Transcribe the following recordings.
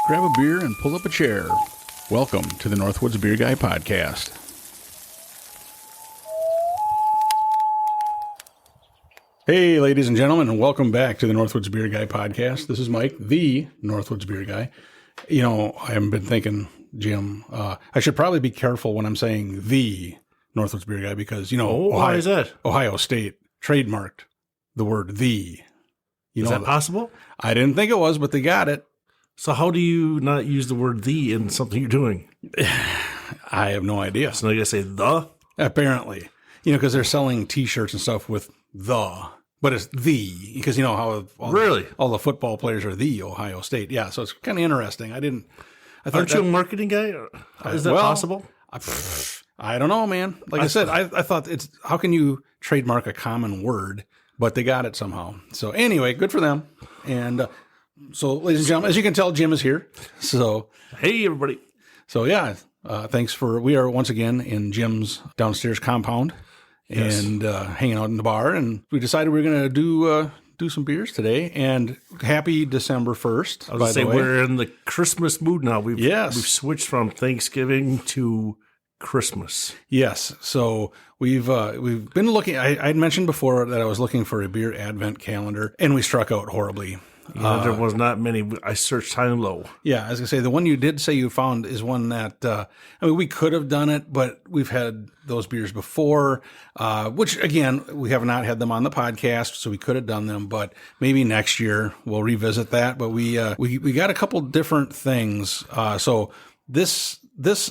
Grab a beer and pull up a chair. Welcome to the Northwoods Beer Guy podcast. Hey, ladies and gentlemen, and welcome back to the Northwoods Beer Guy podcast. This is Mike, the Northwoods Beer Guy. You know, I haven't been thinking, Jim, I should probably be careful when I'm saying the Northwoods Beer Guy because, you know, why is that? Ohio State trademarked the word the. Is that possible? I didn't think it was, but they got it. So how do you not use the word the in something you're doing? I have no idea. So now you gotta say the? Apparently. You know, because they're selling T-shirts and stuff with the, but it's the, because you know how all the football players are the Ohio State. Yeah, so it's kind of interesting. Aren't you a marketing guy? Is that possible? I don't know, man. Like I said, I thought how can you trademark a common word, but they got it somehow. So anyway, good for them. And so, ladies and gentlemen, as you can tell, Jim is here. So, hey, everybody. So, yeah, we are once again in Jim's downstairs compound and hanging out in the bar. And we decided we were going to do some beers today. And happy December 1st. I was going to say, we're in the Christmas mood now. We've switched from Thanksgiving to Christmas. Yes. So we've been looking. I had mentioned before that I was looking for a beer advent calendar, and we struck out horribly. There was not many. I searched high and low. Yeah, as I say, the one you did say you found is one that, we could have done it, but we've had those beers before, which, again, we have not had them on the podcast, so we could have done them, but maybe next year we'll revisit that. But we got a couple different things. So this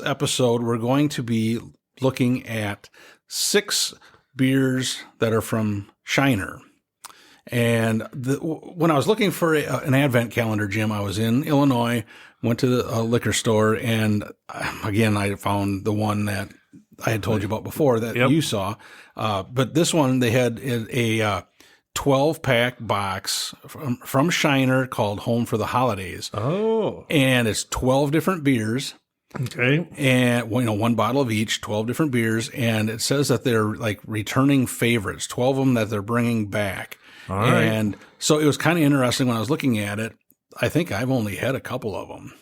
episode, we're going to be looking at 6 beers that are from Shiner. And when I was looking for an advent calendar, Jim, I was in Illinois, went to the liquor store, and again, I found the one that I had told you about before that you saw. But this one, they had a 12-pack box from Shiner called Home for the Holidays. Oh. And it's 12 different beers. Okay. And, one bottle of each, 12 different beers. And it says that they're like returning favorites, 12 of them that they're bringing back. All right. And so it was kind of interesting when I was looking at it. I think I've only had a couple of them,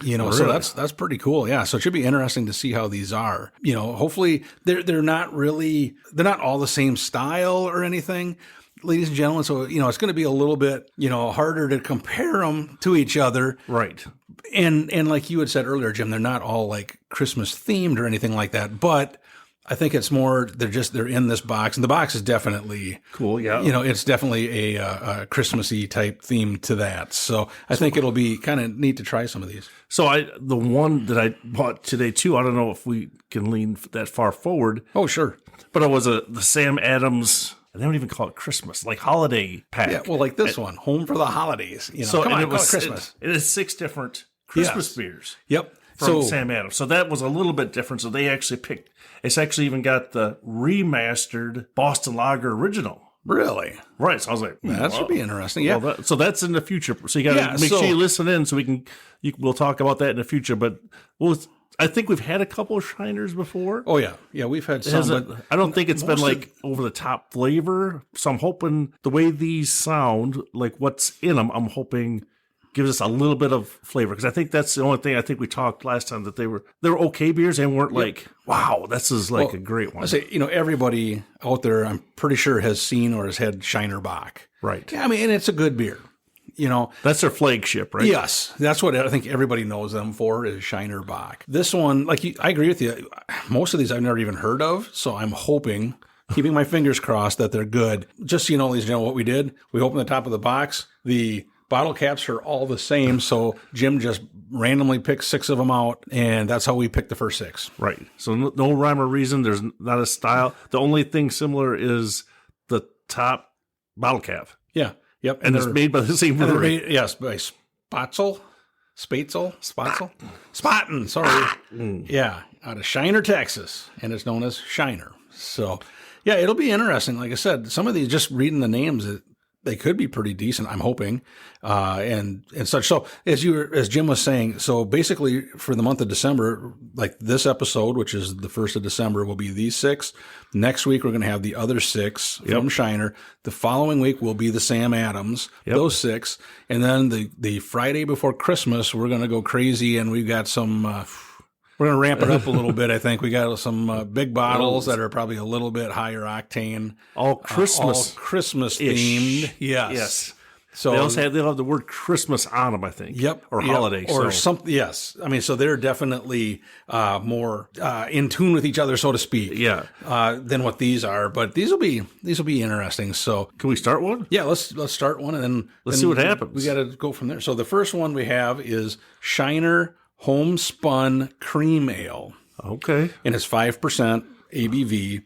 really? So that's pretty cool. Yeah. So it should be interesting to see how these are, hopefully they're not all the same style or anything, ladies and gentlemen. So, it's going to be a little bit, harder to compare them to each other. Right. And like you had said earlier, Jim, they're not all like Christmas themed or anything like that, but I think it's more, they're in this box, and the box is definitely cool. Yeah. It's definitely a Christmassy type theme to that. So I think it'll be kind of neat to try some of these. So the one that I bought today too, I don't know if we can lean that far forward. Oh, sure. But it was the Sam Adams, they don't even call it Christmas, like holiday pack. Yeah. Well, like this one, Home for the Holidays. So come on, it was Christmas. It is 6 different Christmas beers. Yep. From Sam Adams. So that was a little bit different. So they actually picked, it's actually even got the remastered Boston Lager original. Really? Right. So I was like, that should be interesting. Yeah. Well, so that's in the future. So you got to make sure you listen in so we'll talk about that in the future. But I think we've had a couple of Shiners before. Oh, yeah. Yeah, we've had some. But I don't think it's been like over the top flavor. So I'm hoping the way these sound, like what's in them, I'm hoping gives us a little bit of flavor, because I think that's the only thing. I think we talked last time that they were okay beers and weren't like, wow, this is like a great one. I say, everybody out there, I'm pretty sure has seen or has had Shiner Bock. Right. Yeah, I mean, and it's a good beer. That's their flagship, right? Yes, that's what I think everybody knows them for is Shiner Bock. This one, I agree with you. Most of these I've never even heard of, so I'm hoping, keeping my fingers crossed that they're good. Just ladies and gentlemen, what we did, we opened the top of the box. The bottle caps are all the same, so Jim just randomly picked 6 of them out, and that's how we picked the first 6. Right. So no rhyme or reason. There's not a style. The only thing similar is the top bottle cap. Yeah. Yep. And it's made by the same brewery. Yes, by Spaten, sorry. Yeah, out of Shiner, Texas, and it's known as Shiner. So, yeah, it'll be interesting. Like I said, some of these, just reading the names, they could be pretty decent. I'm hoping, and such. So as Jim was saying, so basically for the month of December, like this episode, which is the 1st of December, will be these 6. Next week we're going to have the other 6 from Shiner. The following week will be the Sam Adams, those 6, and then the Friday before Christmas we're going to go crazy, and we've got some. We're going to ramp it up a little bit. I think we got some big bottles that are probably a little bit higher octane. All Christmas themed. Yes. So they'll have the word Christmas on them, I think. Yep. Or holiday. Or something. Yes. I mean, so they're definitely more in tune with each other, so to speak. Yeah. Than what these are. But these will be interesting. So can we start one? Yeah. Let's start one, and then let's see what happens. We got to go from there. So the first one we have is Shiner Homespun Cream Ale. Okay. And it's 5% ABV.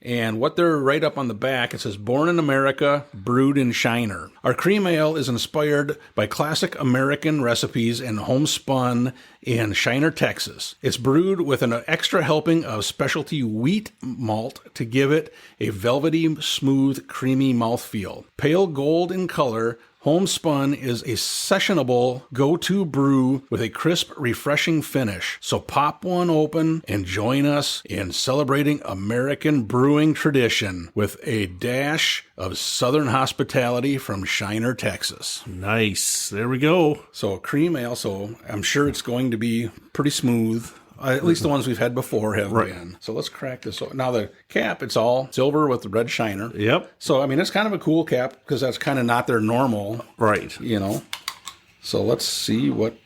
And what they're right up on the back, it says, born in America, brewed in Shiner. Our cream ale is inspired by classic American recipes and homespun in Shiner, Texas. It's brewed with an extra helping of specialty wheat malt to give it a velvety, smooth, creamy mouthfeel. Pale gold in color, Homespun is a sessionable go-to brew with a crisp, refreshing finish. So pop one open and join us in celebrating American brewing tradition with a dash of Southern hospitality from Shiner, Texas. Nice. There we go. So a cream ale, so I'm sure it's going to be pretty smooth. At least the ones we've had before have been. So let's crack this. Now the cap, it's all silver with the red Shiner. Yep. So, I mean, it's kind of a cool cap because that's kind of not their normal. Right. You know. So let's see what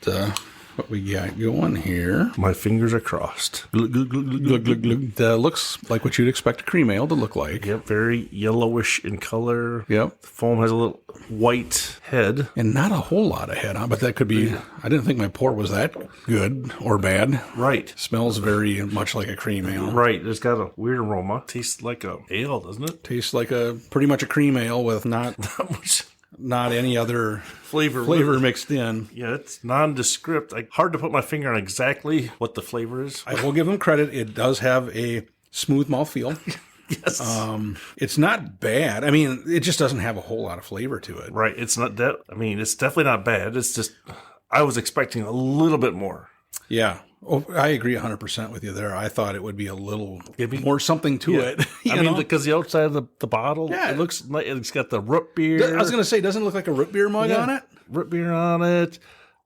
we got going here. My fingers are crossed. Glug, glug, glug, glug, glug, glug. Looks like what you'd expect a cream ale to look like. Yep. Very yellowish in color. Yep. The foam has a little white head. And not a whole lot of head on, but that could be, I didn't think my pour was that good or bad. Right. Smells very much like a cream ale. Right. It's got a weird aroma. Tastes like a ale, doesn't it? Tastes like pretty much a cream ale with not much. Not any other flavor mixed in. Yeah, it's nondescript. Hard to put my finger on exactly what the flavor is. I will give them credit. It does have a smooth mouthfeel. Yes. It's not bad. I mean, it just doesn't have a whole lot of flavor to it. Right. It's not that. I mean, it's definitely not bad. It's just, I was expecting a little bit more. Yeah. Oh, I agree 100% with you there. I thought it would be a little more something to it. I mean, because the outside of the bottle, it looks like it's got the root beer. I was going to say, doesn't it look like a root beer mug on it? Root beer on it.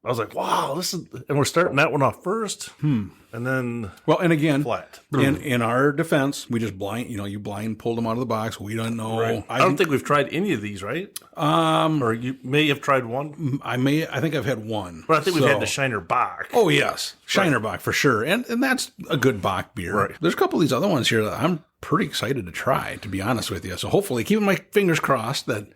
I was like, wow, and we're starting that one off first. And then, and again, flat. In our defense, we just you blind pulled them out of the box. We don't know. Right. I don't think we've tried any of these, right? Or you may have tried one. I think I've had one. But I think we've had the Shiner Bock. Oh, yes. Shiner Bock for sure. And that's a good Bock beer. Right. There's a couple of these other ones here that I'm pretty excited to try, to be honest with you. So hopefully, keeping my fingers crossed that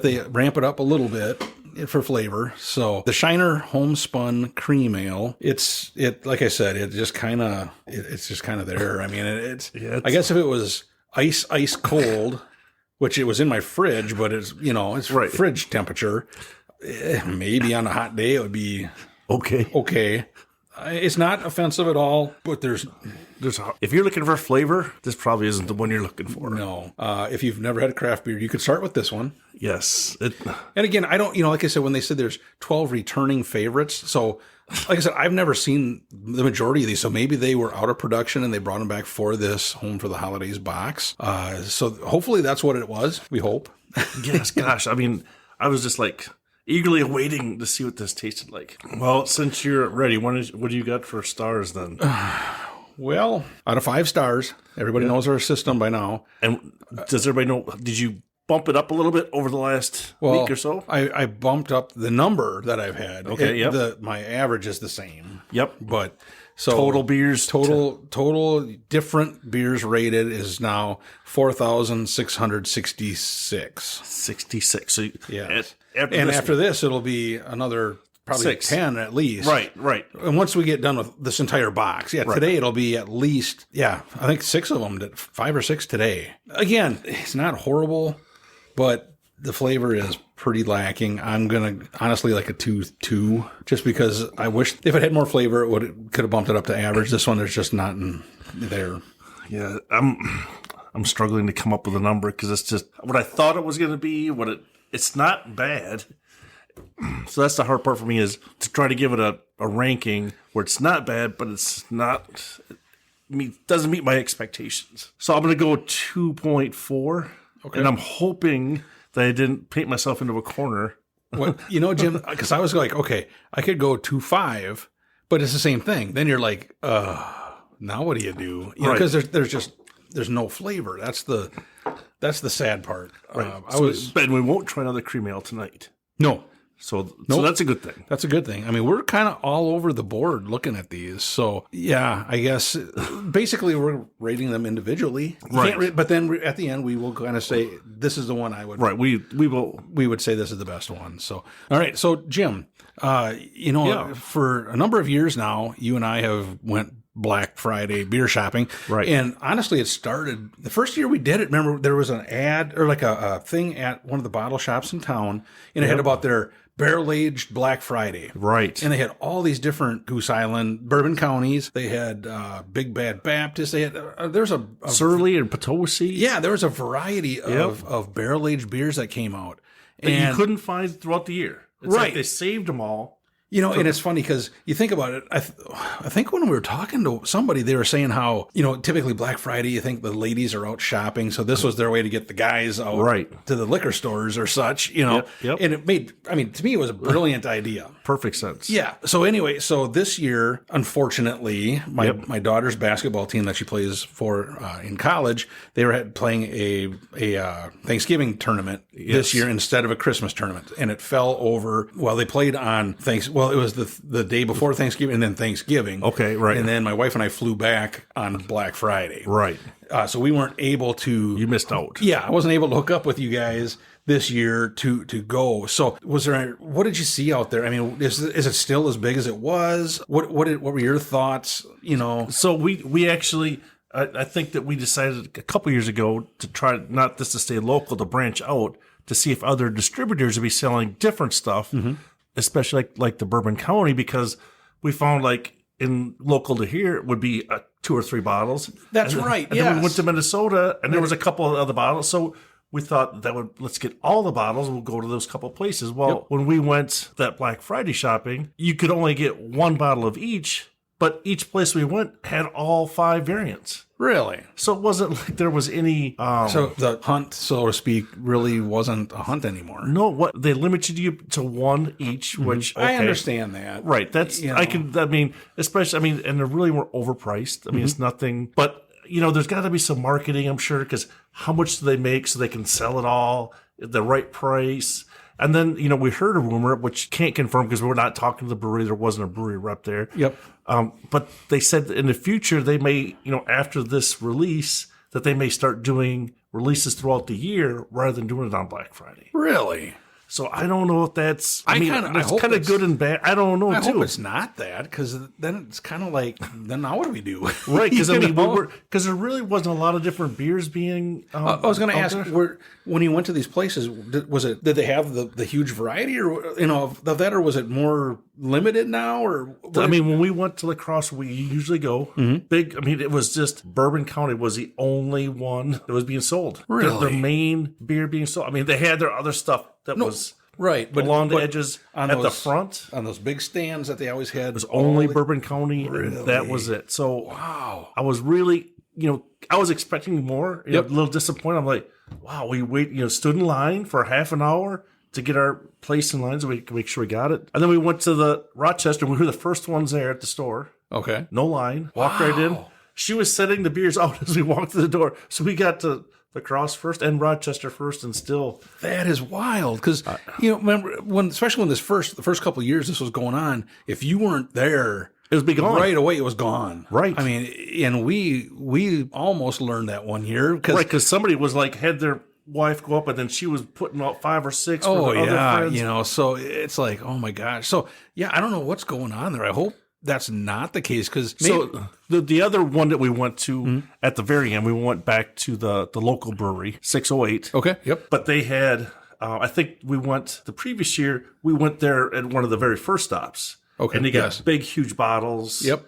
they ramp it up a little bit for flavor. So the Shiner Homespun Cream Ale, like I said, it's just kind of there. I mean, I guess if it was ice cold, which it was in my fridge, but it's fridge temperature, maybe on a hot day it would be okay. It's not offensive at all, but there's if you're looking for flavor, this probably isn't the one you're looking for. No. If you've never had a craft beer, you could start with this one. Yes. And again, I don't, like I said, when they said there's 12 returning favorites, so like I said, I've never seen the majority of these, so maybe they were out of production and they brought them back for this Home for the Holidays box. So hopefully that's what it was. We hope. Yes, gosh. I mean, I was just like eagerly awaiting to see what this tasted like. Well, since you're ready, what do you got for stars then? Well, out of 5 stars, everybody knows our system by now. And does everybody know, did you bump it up a little bit over the last week or so? I bumped up the number that I've had. Okay, my average is the same. Yep. But so total beers, total different beers rated is now 4,666. 66. So after this, it'll be another probably 6. 10 at least. Right. And once we get done with this entire box, today it'll be at least, I think 6 of them, 5 or 6 today. Again, it's not horrible, but the flavor is pretty lacking. I'm going to honestly like a 2 just because I wish if it had more flavor, could have bumped it up to average. This one, there's just not in there. Yeah, I'm struggling to come up with a number because it's just what I thought it was going to be, what it it's not bad. So that's the hard part for me, is to try to give it a ranking where it's not bad, but it's not, doesn't meet my expectations. So I'm going to go 2.4. Okay. And I'm hoping that I didn't paint myself into a corner. Well, Jim, because I was like, okay, I could go 2.5, but it's the same thing. Then you're like, now what do you do? Because there's no flavor. That's the sad part. Right. But we won't try another cream ale tonight. No. So that's a good thing. That's a good thing. I mean, we're kind of all over the board looking at these. So, yeah, I guess basically we're rating them individually. Right. But then at the end, we will kind of say, this is the one I would. Right. We would say this is the best one. So, all right. So, Jim, for a number of years now, you and I have went Black Friday beer shopping. Right. And honestly, it started the first year we did it. Remember, there was an ad or like a thing at one of the bottle shops in town, and it had about their barrel-aged Black Friday. Right. And they had all these different Goose Island, Bourbon counties. They had Big Bad Baptist. They had there's a Surly and Potosi. Yeah, there was a variety of barrel-aged beers that came out. That you couldn't find throughout the year. It's like they saved them all. And it's funny because you think about it. I think when we were talking to somebody, they were saying how, typically Black Friday, you think the ladies are out shopping. So this was their way to get the guys out to the liquor stores or such, Yep. And it made, to me, it was a brilliant idea. Perfect sense. Yeah. So anyway, this year, unfortunately, my daughter's basketball team that she plays for in college, they were playing a Thanksgiving tournament this year instead of a Christmas tournament. And it fell over, they played on Thanksgiving. Well, it was the day before Thanksgiving and then Thanksgiving. Okay, right. And then my wife and I flew back on Black Friday. Right. So we weren't able to... You missed out. Yeah, I wasn't able to hook up with you guys this year to go. So what did you see out there? I mean, is it still as big as it was? What were your thoughts? So we actually... I think that we decided a couple years ago to try, not just to stay local, to branch out to see if other distributors would be selling different stuff. Mm-hmm. Especially like the Bourbon County, because we found in local to here it would be 2 or 3 bottles. That's right. And then we went to Minnesota and there was a couple of other bottles. So we thought let's get all the bottles. We'll go to those couple places. Well, when we went that Black Friday shopping, you could only get 1 bottle of each, but each place we went had all 5 variants. Really? So it wasn't like there was any... so the hunt, so to speak, really wasn't a hunt anymore. No, they limited you to 1 each, which... I understand that. Right. That's... especially... and they really weren't overpriced. It's nothing... But, there's got to be some marketing, I'm sure, because how much do they make so they can sell it all at the right price? And then, we heard a rumor, which can't confirm because we're not talking to the brewery. There wasn't a brewery rep there. Yep. But they said that in the future, they may, after this release, that they may start doing releases throughout the year rather than doing it on Black Friday. Really? So I don't know if that's... it's kind of good and bad. I don't know, I hope it's not that, because then it's kind of like, then now what do we do? Right, because there really wasn't a lot of different beers being... I was going to ask, when you went to these places, did they have the huge variety, or of that, or was it more limited now? Or when we went to La Crosse, we usually go big. It was just Bourbon County was the only one that was being sold. Really? Their main beer being sold. They had their other stuff that was... Right, but along the edges at the front. On those big stands that they always had. It was only Bourbon County, and that was it. So wow. I was really, I was expecting more. A little disappointed. I'm like, wow, we stood in line for half an hour to get our place in line so we could make sure we got it. And then we went to the Rochester. We were the first ones there at the store. Okay. No line. Walked right in. She was setting the beers out as we walked through the door. So we got to La Crosse first and Rochester first, and still... That is wild, because, remember, especially when the first couple of years this was going on, if you weren't there... It was gone. Right away, it was gone. Right. And we almost learned that one year. Because somebody was had their wife go up, and then she was putting out 5 or 6 for other friends. So it's like, oh my gosh. So, yeah, I don't know what's going on there. I hope that's not the case, because so the other one that we went to at the very end, we went back to the local brewery, 608. Okay. Yep. But they had, I think we went the previous year. We went there at one of the very first stops. Okay. And they got big, huge bottles. Yep.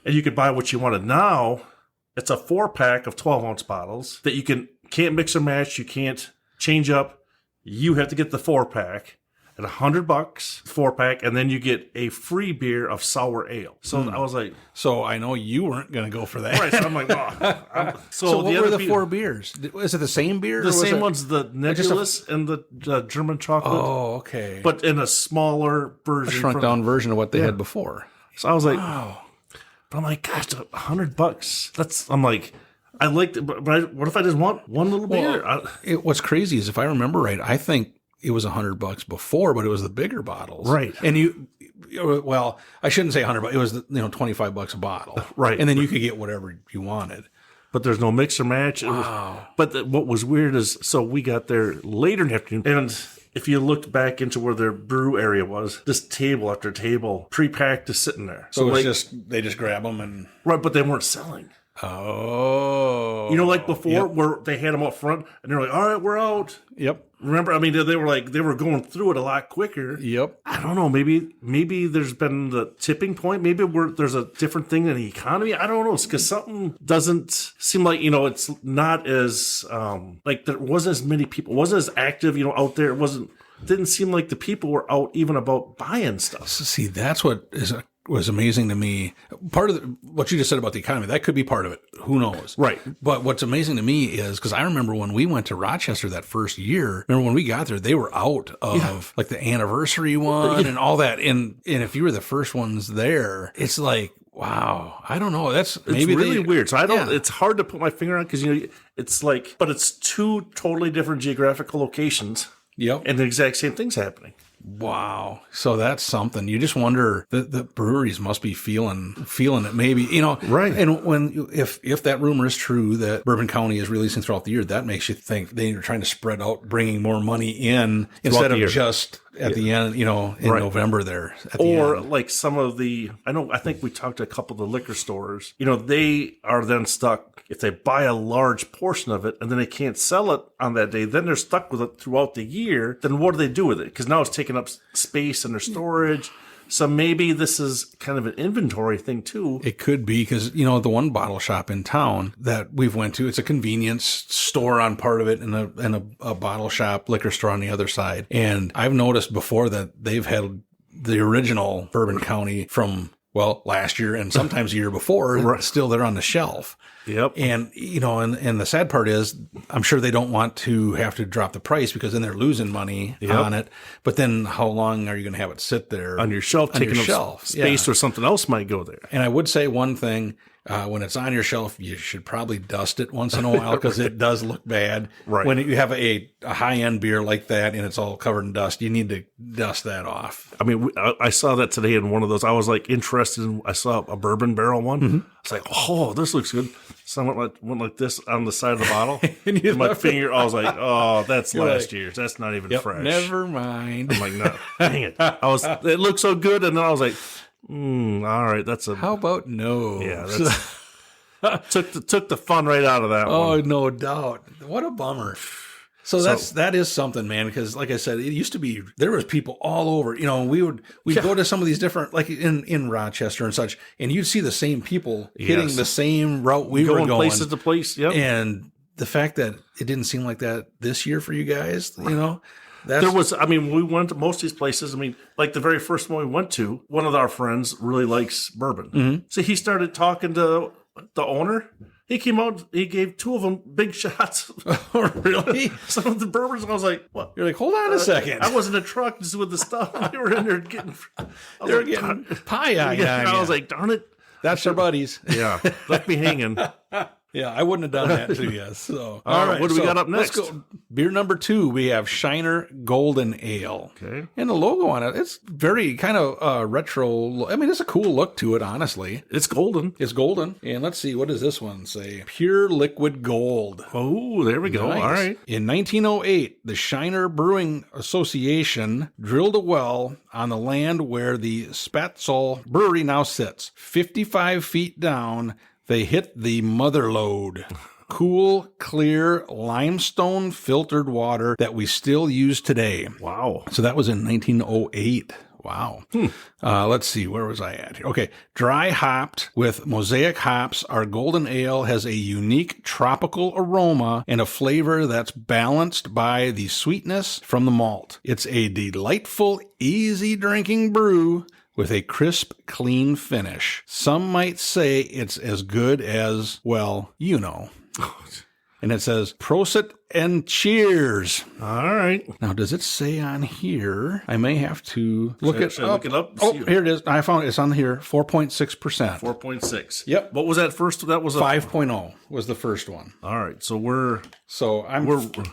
And you could buy what you wanted. Now it's a 4-pack of 12-ounce bottles that you can't mix or match. You can't change up. you have to get the 4-pack at $100, 4-pack, and then you get a free beer of sour ale. So I was like, So I know you weren't going to go for that. right. So I'm like, oh. So what were the 4 beers? Is it the same beer? The same one's the Nebulous and the German chocolate. Oh, okay. But in a smaller version. Shrunk down version of what they had before. So I was like, oh. But I'm like, gosh, $100. I'm like, I liked it, but what if I just want one little beer? What's crazy is if I remember right, I think it was $100 before, but it was the bigger bottles, right? And well, I shouldn't say $100, it was $25 a bottle, right? And then you could get whatever you wanted. But there's no mix or match. Wow. What was weird is, so we got there later in the afternoon, and if you looked back into where their brew area was, just table after table, pre-packed, just sitting there. So it was they just grab them and right, but they weren't selling. Oh, like before where they had them up front, and they're like, "All right, we're out." Yep. Remember, I mean, they were going through it a lot quicker. Yep. I don't know. Maybe there's been the tipping point. Maybe there's a different thing in the economy. I don't know. It's because something doesn't seem like, it's not as, like there wasn't as many people, wasn't as active, out there. Didn't seem like the people were out even about buying stuff. See, that's what was amazing to me. Part of what you just said about the economy, that could be part of it. Who knows? Right. But what's amazing to me is, because I remember when we went to Rochester that first year, when we got there, they were out of like the anniversary one and all that. And if you were the first ones there, it's like, wow, I don't know. It's really weird. So it's hard to put my finger on, because, it's like, but it's 2 totally different geographical locations. Yep. And the exact same thing's happening. Wow. So that's something. You just wonder, the breweries must be feeling it maybe, Right. And if that rumor is true that Bourbon County is releasing throughout the year, that makes you think they're trying to spread out, bringing more money in instead of just at the end, in November there. At the end. Like some of I think we talked to a couple of the liquor stores, they are then stuck. If they buy a large portion of it and then they can't sell it on that day, then they're stuck with it throughout the year. Then what do they do with it? Because now it's taking up space in their storage. So maybe this is kind of an inventory thing too. It could be, because, the one bottle shop in town that we've went to, it's a convenience store on part of it and a bottle shop, liquor store on the other side. And I've noticed before that they've had the original Bourbon County from, last year and sometimes the year before, still there on the shelf. Yep. And, and the sad part is, I'm sure they don't want to have to drop the price, because then they're losing money on it. But then how long are you going to have it sit there on your shelf, taking up space, or something else might go there? And I would say one thing, when it's on your shelf, you should probably dust it once in a while, because it does look bad. Right. When you have a high-end beer like that and it's all covered in dust, you need to dust that off. I mean, I saw that today in one of those. I was like interested I saw a bourbon barrel one. Mm-hmm. It's like, oh, this looks good. So I went like this on the side of the bottle. And my finger, I was like, oh, that's last year's. That's not even fresh. Never mind. I'm like, no, dang it. It looked so good. And then I was like, all right, how about no? Yeah, that's took the fun right out of that one. Oh, no doubt. What a bummer. So that is something, man, because like I said, it used to be, there was people all over, we'd go to some of these different, like in Rochester and such, and you'd see the same people hitting the same route we were going. Places to place, yep. And the fact that it didn't seem like that this year for you guys, there was, we went to most of these places. Like the very first one we went to, one of our friends really likes bourbon. Mm-hmm. So he started talking to the owner. He came out, he gave 2 of them big shots. Oh, really? Some of the bourbons, I was like, what? You're like, hold on a second. I was in a truck just with the stuff. They were in there getting pie-eyed. I was like, darn it. That's our buddies. Yeah, left me hanging. Yeah, I wouldn't have done that to you. So, all right, what do we got up next? Let's go. Beer number 2, we have Shiner Golden Ale. Okay. And the logo on it, it's very kind of retro. It's a cool look to it, honestly. It's golden. It's golden. And let's see, what does this one say? Pure liquid gold. Oh, there we go. Nice. All right. In 1908, the Shiner Brewing Association drilled a well on the land where the Spatzal Brewery now sits. 55 feet down, they hit the mother lode. Cool, clear, limestone filtered water that we still use today. Wow. So that was in 1908. Wow. Let's see. Where was I at here? Okay. Dry hopped with mosaic hops, our golden ale has a unique tropical aroma and a flavor that's balanced by the sweetness from the malt. It's a delightful, easy drinking brew with a crisp, clean finish. Some might say it's as good as, well, you know. And it says, Prosit and cheers. All right. Now, does it say on here? I may have to look it up. Look it up? Oh, here it is. I found it. It's on here. 4.6%. 4.6. Yep. What was that first? That was 5.0 was the first one. All right. So we're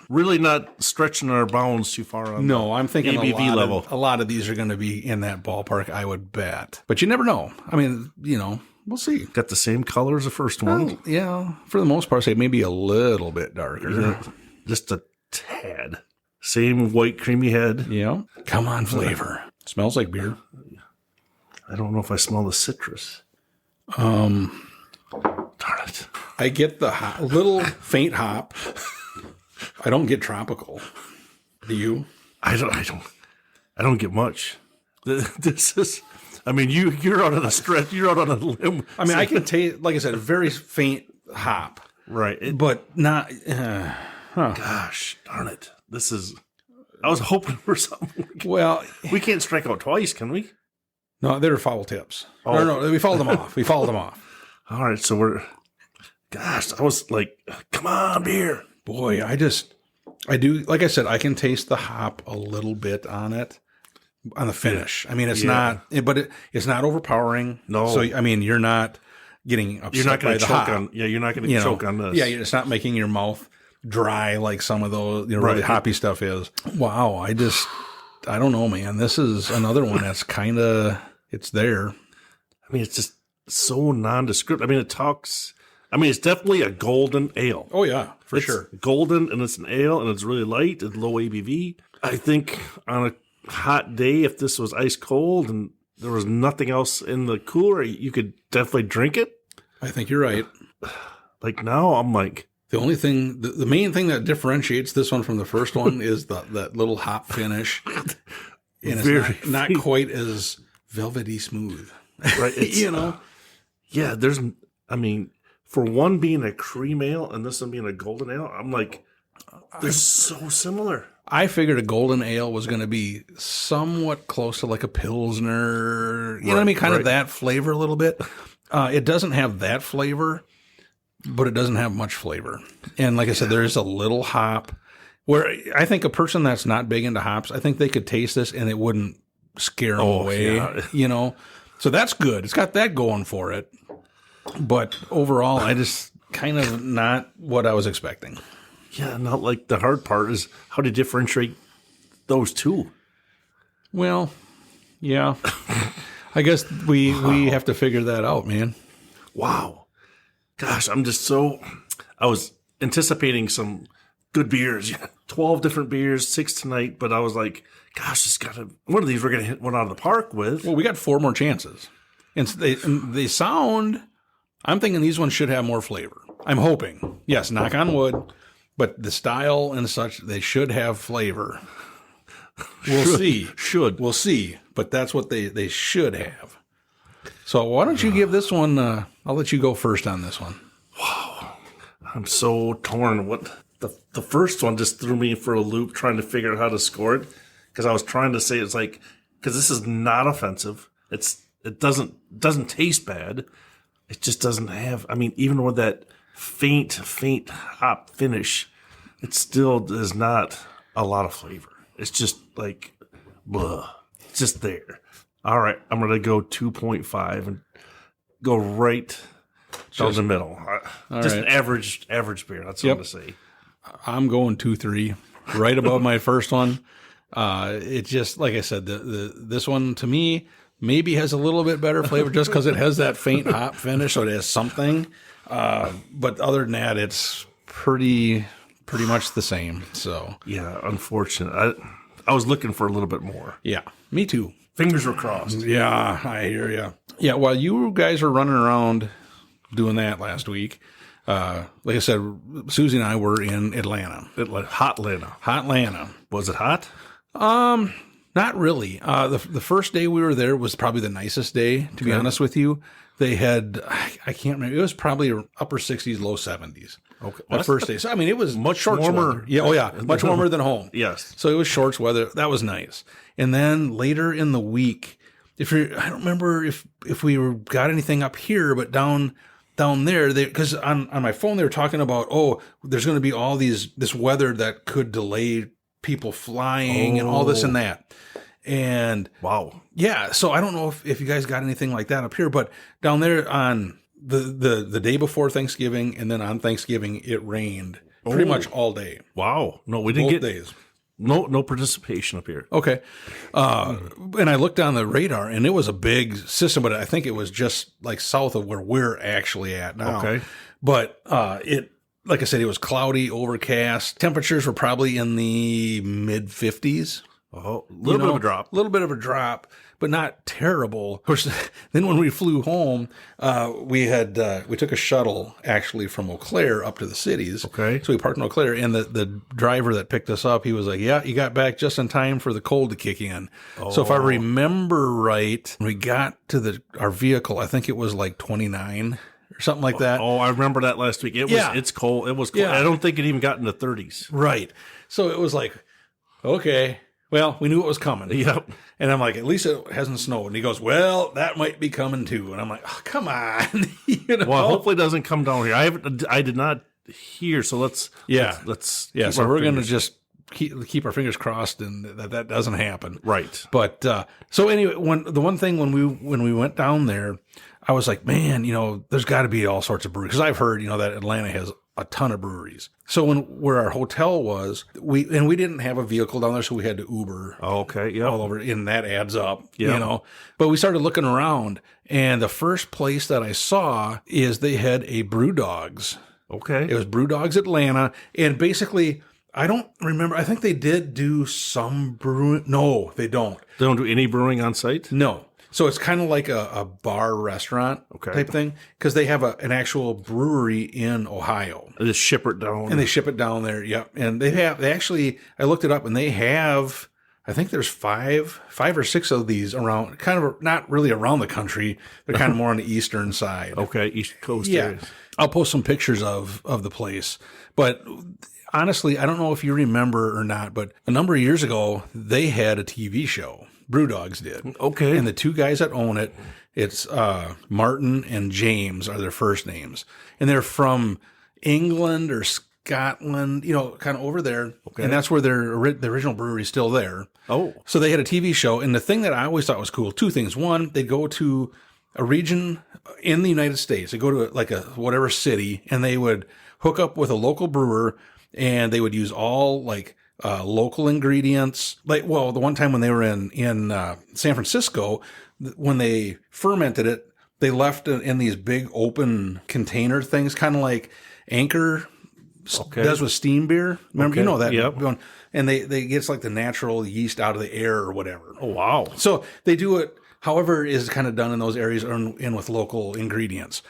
really not stretching our bounds too far on No, I'm thinking ABV level. A lot of these are going to be in that ballpark, I would bet. But you never know. I mean, we'll see. Got the same color as the first one. Well, yeah, for the most part, say maybe a little bit darker. Yeah, just a tad. Same white creamy head. Yeah. Come on, flavor. Smells like beer. I don't know if I smell the citrus. Darn it. I get the little faint hop. I don't get tropical. Do you? I don't get much. This is. I mean, you're out on a stretch. You're out on a limb. I mean, I can taste, like I said, a very faint hop, right? But not. Gosh, darn it! This is. I was hoping for something. Well, we can't strike out twice, can we? No, they're foul tips. Oh. No, we fouled them off. We fouled them off. All right, so we're. Gosh, I was like, come on, beer. Boy, I do. Like I said, I can taste the hop a little bit on it. On the finish. I mean, it's not, but it's not overpowering. No. So, I mean, you're not getting upset you're not by the hop. you're not going to choke on this. Yeah, it's not making your mouth dry like some of those really hoppy stuff is. Wow, I don't know, man. This is another one that's kind of, it's there. I mean, it's just so nondescript. I mean, it's definitely a golden ale. Oh, yeah, It's sure. golden, and it's an ale, and it's really light and low ABV. I think on a hot day, if this was ice cold and there was nothing else in the cooler, you could definitely drink it. I think you're right. Like now, I'm like, the only thing, the main thing that differentiates this one from the first one is that little hop finish, and it's not quite as velvety smooth, right? It's, yeah. I mean, for one being a cream ale and this one being a golden ale, I'm like, they're so similar. I figured a golden ale was going to be somewhat close to like a Pilsner, you know what I mean? Kind of that flavor a little bit. It doesn't have that flavor, but it doesn't have much flavor. And like I said, there is a little hop where I think a person that's not big into hops, I think they could taste this and it wouldn't scare them away, So that's good. It's got that going for it. But overall, I just kind of not what I was expecting. Yeah, not like the hard part is how to differentiate those two. Well, yeah. I guess we have to figure that out, man. Wow. Gosh, I was anticipating some good beers. 12 different beers, 6 tonight, but I was like, gosh, one of these we're going to hit one out of the park with. Well, we got 4 more chances. And they sound, I'm thinking these ones should have more flavor. I'm hoping. Yes, knock on wood. But the style and such, they should have flavor. We'll see. We'll see. But that's what they should have. So why don't you give this one, I'll let you go first on this one. Wow. I'm so torn. The first one just threw me for a loop trying to figure out how to score it. Because I was trying to say it's like, because this is not offensive. It doesn't taste bad. It just doesn't have, I mean, even with that faint hop finish, it still is not a lot of flavor. It's just like, blah. It's just there. All right, I'm going to go 2.5 and go right down the middle. Just an average beer. That's what I'm going to say. I'm going 2.3, right above my first one. It just, like I said, this one to me maybe has a little bit better flavor just because it has that faint hop finish, so it has something. But other than that, it's pretty much the same. So yeah, unfortunate. I was looking for a little bit more. Yeah, me too. Fingers were crossed. Yeah, I hear you. Yeah, while you guys were running around doing that last week, like I said, Susie and I were in Atlanta. Hot Atlanta. Hot Atlanta. Was it hot? Not really. The first day we were there was probably the nicest day, to be honest with you. They had, I can't remember, it was probably upper 60s, low 70s. Okay. The first day. So, I mean, it was much shorts warmer. weather. Yeah, oh, yeah. Much warmer than home. Yes. So it was shorts weather. That was nice. And then later in the week, I don't remember if we got anything up here, but down there, because on my phone they were talking about, there's going to be all this weather that could delay people flying and all this and that. And wow. Yeah, so I don't know if you guys got anything like that up here, but down there on the day before Thanksgiving and then on Thanksgiving, it rained pretty much all day. Wow. No, we didn't Both get days. No participation up here. Okay. And I looked on the radar and it was a big system, but I think it was just like south of where we're actually at now. Okay. But like I said, it was cloudy, overcast. Temperatures were probably in the mid 50s. Oh, a little bit of a drop. A little bit of a drop, but not terrible. Of course, then when we flew home, we took a shuttle actually from Eau Claire up to the cities. Okay. So we parked in Eau Claire, and the driver that picked us up, he was like, "Yeah, you got back just in time for the cold to kick in." Oh. So if I remember right, when we got to our vehicle, I think it was like 29 or something like that. Oh, I remember that last week. It's cold. It was cold. Yeah. I don't think it even got in the 30s. Right. So it was like, okay. Well, we knew it was coming. Yep. And I'm like, at least it hasn't snowed. And he goes, well, that might be coming too. And I'm like, oh, come on. Well, hopefully it doesn't come down here. I did not hear. So let's. So we're going to just keep our fingers crossed and that doesn't happen. Right. But, so anyway, when we went down there, I was like, man, there's got to be all sorts of breweries. Because I've heard, that Atlanta has a ton of breweries. So where our hotel was, we didn't have a vehicle down there, so we had to Uber. Oh, okay, yeah, all over, and that adds up, But we started looking around, and the first place that I saw is they had a Brewdogs. Okay, it was Brewdogs Atlanta, and basically, I don't remember. I think they did do some brewing. No, they don't. They don't do any brewing on site? No. So it's kind of like a bar restaurant type thing, because they have an actual brewery in Ohio. They just ship it down. And they ship it down there, yep. And they actually, I looked it up, and they have, I think there's five or six of these around, kind of not really around the country. They're kind of more on the eastern side. Okay, East Coast yeah. areas. I'll post some pictures of the place. But honestly, I don't know if you remember or not, but a number of years ago, they had a TV show. Brewdogs did. Okay. And the two guys that own it, it's Martin and James are their first names. And they're from England or Scotland, kind of over there. Okay. And that's where the original brewery is still there. Oh. So they had a TV show. And the thing that I always thought was cool, two things. One, they'd go to a region in the United States. They go to like a whatever city, and they would hook up with a local brewer, and they would use all like local ingredients. Like, well, the one time when they were in San Francisco, when they fermented it, they left it in these big open container things, kind of like Anchor does with steam beer. Remember, you know that? Yep. And they get like the natural yeast out of the air or whatever. Oh, wow. So they do it however is kind of done in those areas, or in with local ingredients.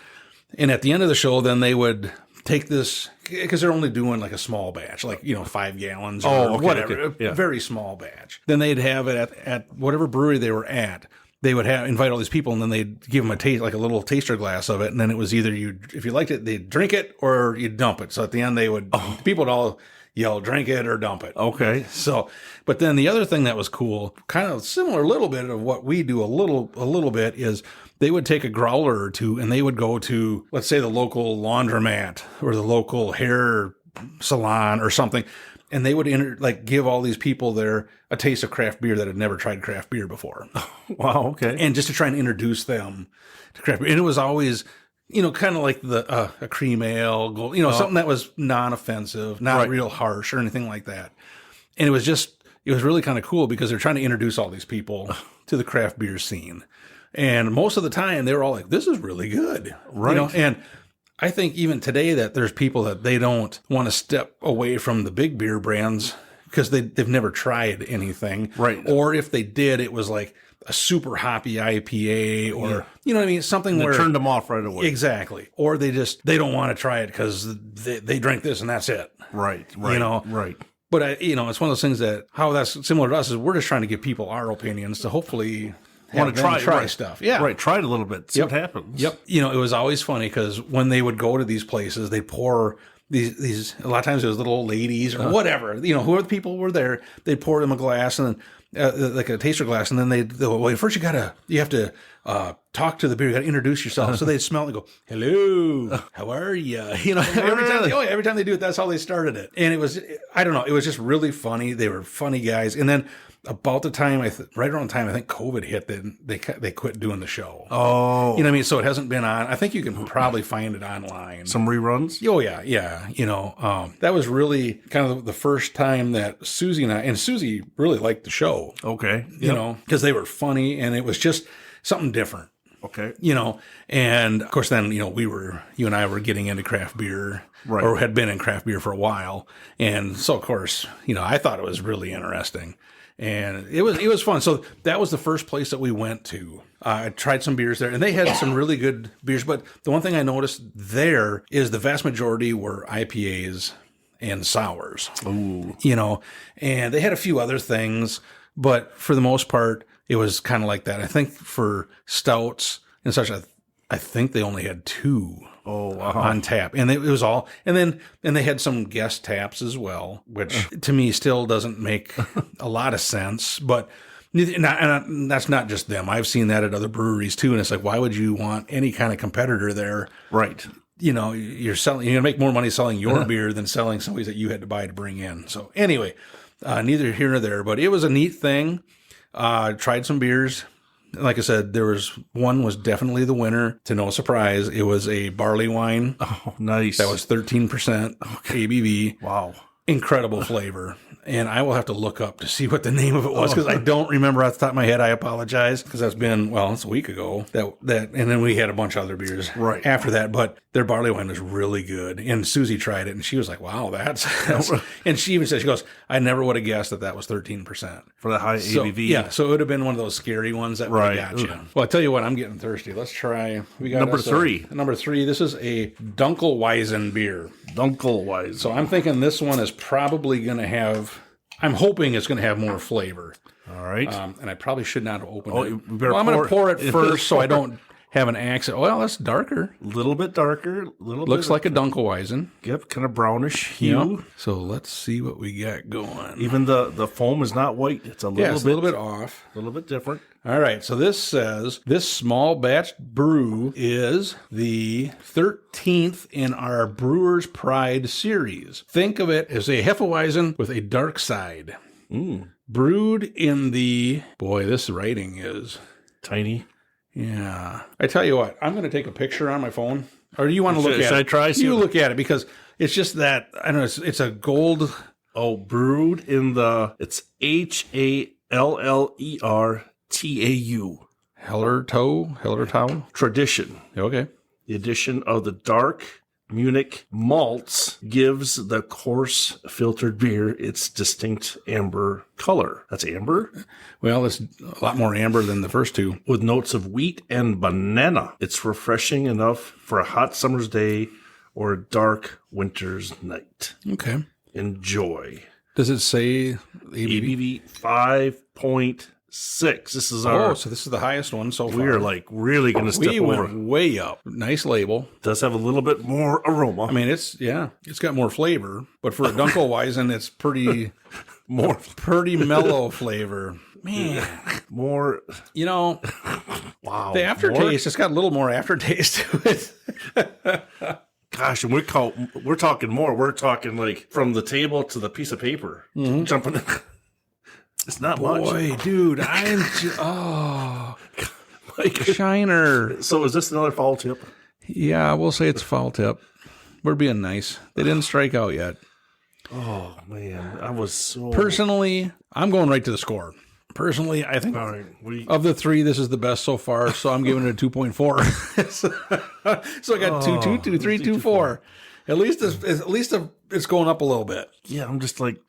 And at the end of the show, then they would take this, because they're only doing like a small batch, like, 5 gallons or whatever, okay. Yeah. A very small batch. Then they'd have it at whatever brewery they were at. They would invite all these people, and then they'd give them a taste, like a little taster glass of it. And then it was either if you liked it, they'd drink it or you'd dump it. So at the end, people would all yell, drink it or dump it. Okay. So, but then the other thing that was cool, kind of similar a little bit of what we do a little bit, is they would take a growler or two, and they would go to, let's say, the local laundromat or the local hair salon or something, and they would give all these people there a taste of craft beer that had never tried craft beer before. Wow, okay. And just to try and introduce them to craft beer. And it was always, kind of like a cream ale, something that was non-offensive, not real harsh or anything like that. And it was really kind of cool, because they're trying to introduce all these people to the craft beer scene. And most of the time, they were all like, this is really good. Right. And I think even today that there's people that they don't want to step away from the big beer brands because they've never tried anything. Right. Or if they did, it was like a super hoppy IPA or, you know what I mean? Something where turned them off right away. Exactly. Or they don't want to try it because they drink this and that's it. Right. Right. Right. But it's one of those things that how that's similar to us is we're just trying to give people our opinions to hopefully want to try stuff. Yeah. Right. Try it a little bit. See what happens. Yep. It was always funny because when they would go to these places, they'd pour these a lot of times it was little old ladies or whatever, whoever the people were there, they'd pour them a glass and then like a taster glass. And then they'd well, first you have to talk to the beer. You got to introduce yourself. So they'd smell it and go, hello, how are you? Every time they do it, that's how they started it. And it was, I don't know. It was just really funny. They were funny guys. And then about the time, right around the time I think COVID hit, then they quit doing the show. Oh. You know what I mean? So it hasn't been on. I think you can probably find it online. Some reruns? Oh, yeah. That was really kind of the first time that Susie and Susie really liked the show. Okay. Because they were funny and it was just something different. Okay. And of course then, you and I were getting into craft beer. Right. Or had been in craft beer for a while. And so, of course, I thought it was really interesting. And it was fun. So that was the first place that we went to. I tried some beers there, and they had some really good beers. But the one thing I noticed there is the vast majority were IPAs and sours. Ooh. And they had a few other things, but for the most part, it was kind of like that. I think for stouts and such, I think they only had 2. Oh, wow. On tap. And it was all, and they had some guest taps as well, which to me still doesn't make a lot of sense, but and that's not just them. I've seen that at other breweries too. And it's like, why would you want any kind of competitor there? Right. You're going to make more money selling your beer than selling somebody's that you had to buy to bring in. So anyway, neither here nor there, but it was a neat thing. Tried some beers. Like I said, one was definitely the winner. To no surprise, it was a barley wine. Oh, nice. That was 13% ABV. Wow. Incredible flavor. And I will have to look up to see what the name of it was because I don't remember off the top of my head. I apologize because that's been, it's a week ago. That and then we had a bunch of other beers after that. But their barley wine was really good. And Susie tried it and she was like, wow, that's and she even said, she goes, I never would have guessed that was 13%. For the high ABV. Yeah, so it would have been one of those scary ones that would have got you. Well, I tell you what, I'm getting thirsty. Let's try. We got number 3. Number 3. This is a Dunkelweizen beer. Dunkelweizen. So I'm thinking this one is probably going to have, I'm hoping it's going to have more flavor. All right. And I probably should not have opened it. I'm going to pour it first so I don't have an accent. Well, that's darker. A little bit darker. Looks like a Dunkelweizen. Yep, kind of brownish hue. Yep. So let's see what we got going. Even the foam is not white. It's a little bit off. A little bit different. All right, so this says this small batch brew is the 13th in our Brewer's Pride series. Think of it as a Hefeweizen with a dark side. Brewed in this writing is tiny. Yeah. I tell you what, I'm going to take a picture on my phone. Or do you want to look at it? Should I try? You look at it because it's just that, I don't know, it's a gold. Oh, brewed in it's HALLERTAU. Hellertau? Tradition. Okay. The addition of the dark Munich malts gives the coarse filtered beer its distinct amber color. That's amber? Well, it's a lot more amber than the first two. With notes of wheat and banana. It's refreshing enough for a hot summer's day or a dark winter's night. Okay. Enjoy. Does it say ABV? 5.6. This is our... so this is the highest one so far. We are really going to step over. We went way up. Nice label. Does have a little bit more aroma. I mean, it's got more flavor, but for a Dunkelweizen, it's pretty mellow flavor. Man. More... Wow. The aftertaste, it's got a little more aftertaste to it. Gosh, and we're talking more. We're talking like from the table to the piece of paper. Mm-hmm. Jumping in. It's not much. Boy, dude, Shiner. So is this another fall tip? Yeah, we'll say it's fall tip. We're being nice. They didn't strike out yet. Oh, man. I was so... Personally, I'm going right to the score. Personally, I think of the 3, this is the best so far, so I'm giving it a 2.4. So I got 2, 2, 3, 2, 4. At least it's going up a little bit. Yeah, I'm just like...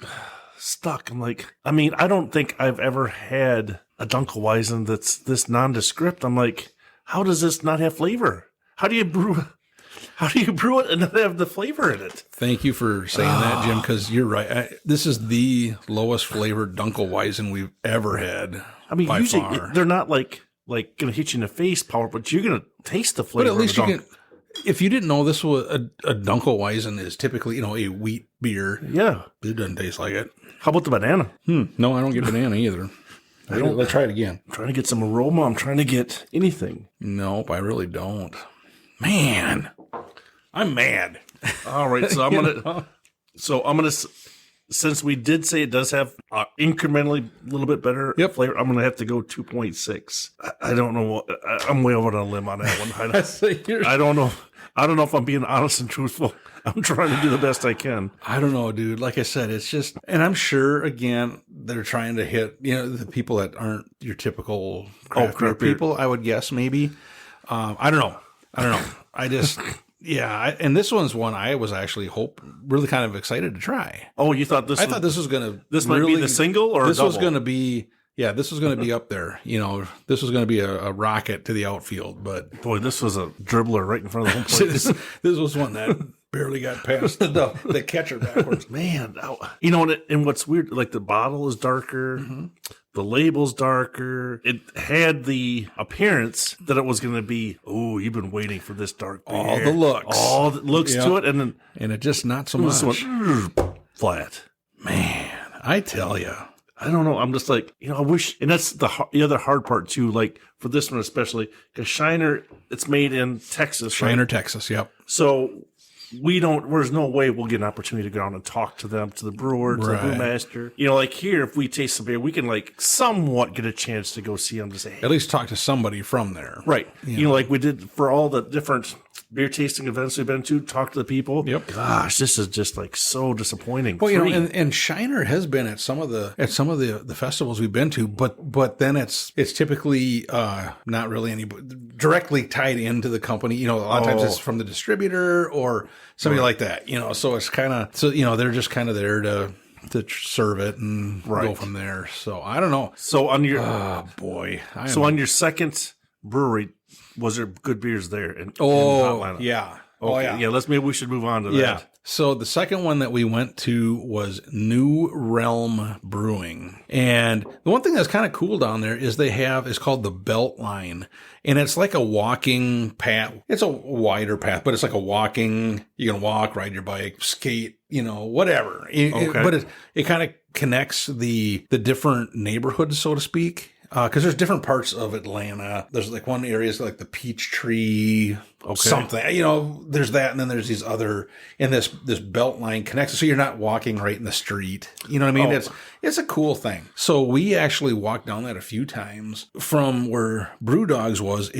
stuck. I'm like, I mean, I don't think I've ever had a Dunkelweizen that's this nondescript. I'm like, how does this not have flavor? How do you brew? How do you brew it and not have the flavor in it? Thank you for saying that, Jim, because you're right. This is the lowest flavored Dunkelweizen we've ever had. I mean, by usually far. they're not like going to hit you in the face, power, but you're going to taste the flavor. But at least of you the can. If you didn't know, this was a Dunkelweizen is typically a wheat beer. Yeah. It doesn't taste like it. How about the banana? No, I don't get banana either. Let's try it again. I'm trying to get some aroma. I'm trying to get anything. Nope, I really don't. Man, I'm mad. All right, so I'm gonna. Since we did say it does have incrementally a little bit better flavor, I'm gonna have to go 2.6. I don't know what I'm way over on a limb on that one. I don't know. I don't know if I'm being honest and truthful. I'm trying to do the best I can. I don't know, dude. Like I said, it's just, and I'm sure again they're trying to hit the people that aren't your typical craft beer people. I would guess maybe. I don't know. I just. Yeah, and this one's one I was actually really kind of excited to try. Oh, you thought this? I thought this was going to. This might be the single, or this double? was going to be. Yeah, this was going to be up there. This was going to be a rocket to the outfield. But boy, this was a dribbler right in front of the home plate. this was one that barely got past the catcher backwards. Man, and what's weird, like the bottle is darker. Mm-hmm. The label's darker. It had the appearance that it was going to be, you've been waiting for this dark beer. All the looks to it. And it just not so much. Went flat. Man, I tell you. I don't know. I'm just like, I wish, and that's the other hard part too, like for this one especially, because Shiner, it's made in Texas. Shiner, Texas, yep. So there's no way we'll get an opportunity to go out and talk to them, to the brewer, to the brewmaster. Like here, if we taste some beer, we can like somewhat get a chance to go see them to say, hey. At least talk to somebody from there. Right. Like we did for all the different beer tasting events we've been to, talk to the people. Yep. Gosh, this is just like so disappointing. Well, and Shiner has been at some of the festivals we've been to, but then it's typically not really any directly tied into the company. A lot of times it's from the distributor or somebody like that. So it's kind of they're just kind of there to serve it and go from there. So I don't know. So on your on your second brewery, was there good beers there? In Atlanta? Yeah. Okay. Yeah. Maybe we should move on to that. Yeah. So the second one that we went to was New Realm Brewing. And the one thing that's kind of cool down there is it's called the Belt Line. And it's like a walking path. It's a wider path, but it's like you can walk, ride your bike, skate, whatever. But it kind of connects the different neighborhoods, so to speak. Because there's different parts of Atlanta. There's like one area is like the Peachtree something. There's that, and then there's these other, and this belt line connects. So you're not walking right in the street. You know what I mean? It's a cool thing. So we actually walked down that a few times from where Brewdogs was.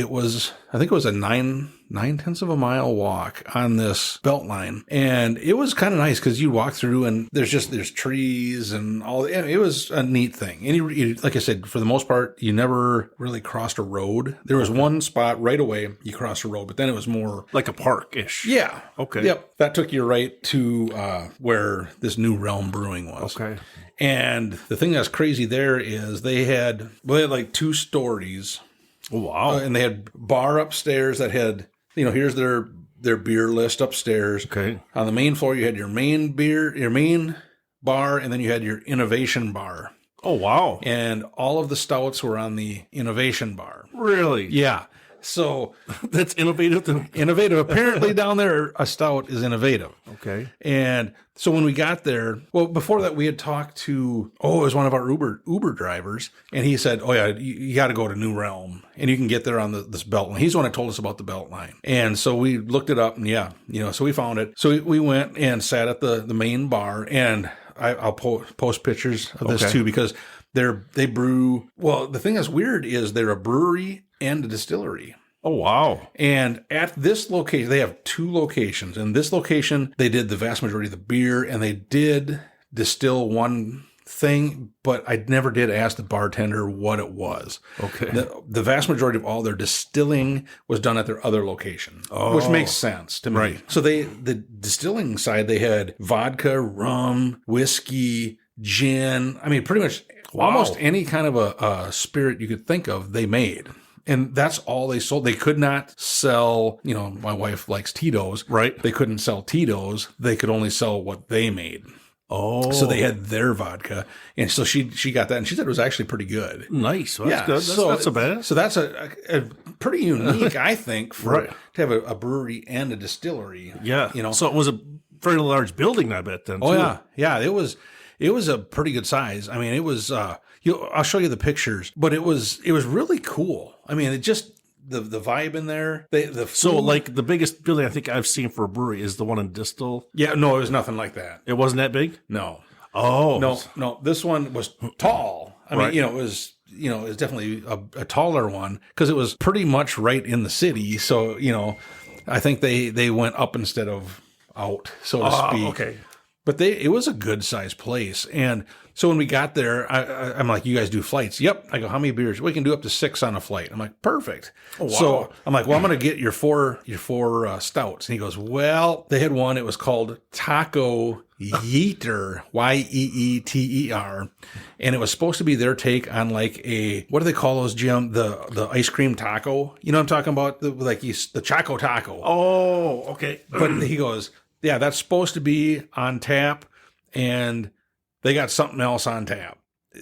I think it was a 9/10 of a mile walk on this belt line. And it was kind of nice because you walk through and there's trees and all. And it was a neat thing. And like I said, for the most part, you never really crossed a road. There was one spot right away you crossed a road, but then it was more like a park-ish. Yeah. Okay. Yep. That took you right to where this New Realm Brewing was. Okay. And the thing that's crazy there is they had like 2 stories. Oh, wow. And they had bar upstairs that had, here's their beer list upstairs. Okay. On the main floor, you had your main bar, and then you had your innovation bar. Oh, wow. And all of the stouts were on the innovation bar. Really? Yeah. So that's innovative. Innovative. Apparently down there, a stout is innovative. Okay. And so when we got there, well, before that, we had talked to, it was one of our Uber drivers. And he said, you got to go to New Realm and you can get there on this belt line. He's the one that told us about the belt line. And so we looked it up and so we found it. So we went and sat at the main bar, and I'll post pictures of this too, because they brew. Well, the thing that's weird is they're a brewery and a distillery. Oh, wow. And at this location, they have 2 locations. In this location, they did the vast majority of the beer, and they did distill one thing, but I never did ask the bartender what it was. Okay. The vast majority of all their distilling was done at their other location, which makes sense to me. Right. So the distilling side, they had vodka, rum, whiskey, gin. I mean, pretty much almost any kind of a spirit you could think of, they made. and that's all they sold. They could not sell, my wife likes Tito's. Right. They couldn't sell Tito's. They could only sell what they made. Oh. So they had their vodka. And so she got that, and she said it was actually pretty good. Nice. Well, that's good. That's not so bad. So that's a pretty unique, I think, to have a brewery and a distillery. Yeah. So it was a very large building, I bet, then, too. Oh, yeah. It was a pretty good size. I mean, it was, I'll show you the pictures, but it was really cool. I mean, it just, the vibe in there, the food. So, like, the biggest building I think I've seen for a brewery is the one in Distal. Yeah, no, it was nothing like that. It wasn't that big? No. Oh. No, this one was tall. I mean, it was definitely a taller one because it was pretty much right in the city. So, I think they went up instead of out, so to speak. Okay. But it was a good sized place. And so when we got there, I'm like, you guys do flights? Yep. I go, how many beers? We can do up to 6 on a flight. I'm like, perfect. Oh, wow. So I'm like, well, I'm going to get your four stouts. And he goes, well, they had one. It was called Taco Yeeter, Yeeter. And it was supposed to be their take on like what do they call those, Jim? The ice cream taco. You know what I'm talking about? The Choco Taco. Oh, okay. But he goes, yeah, that's supposed to be on tap, and they got something else on tap.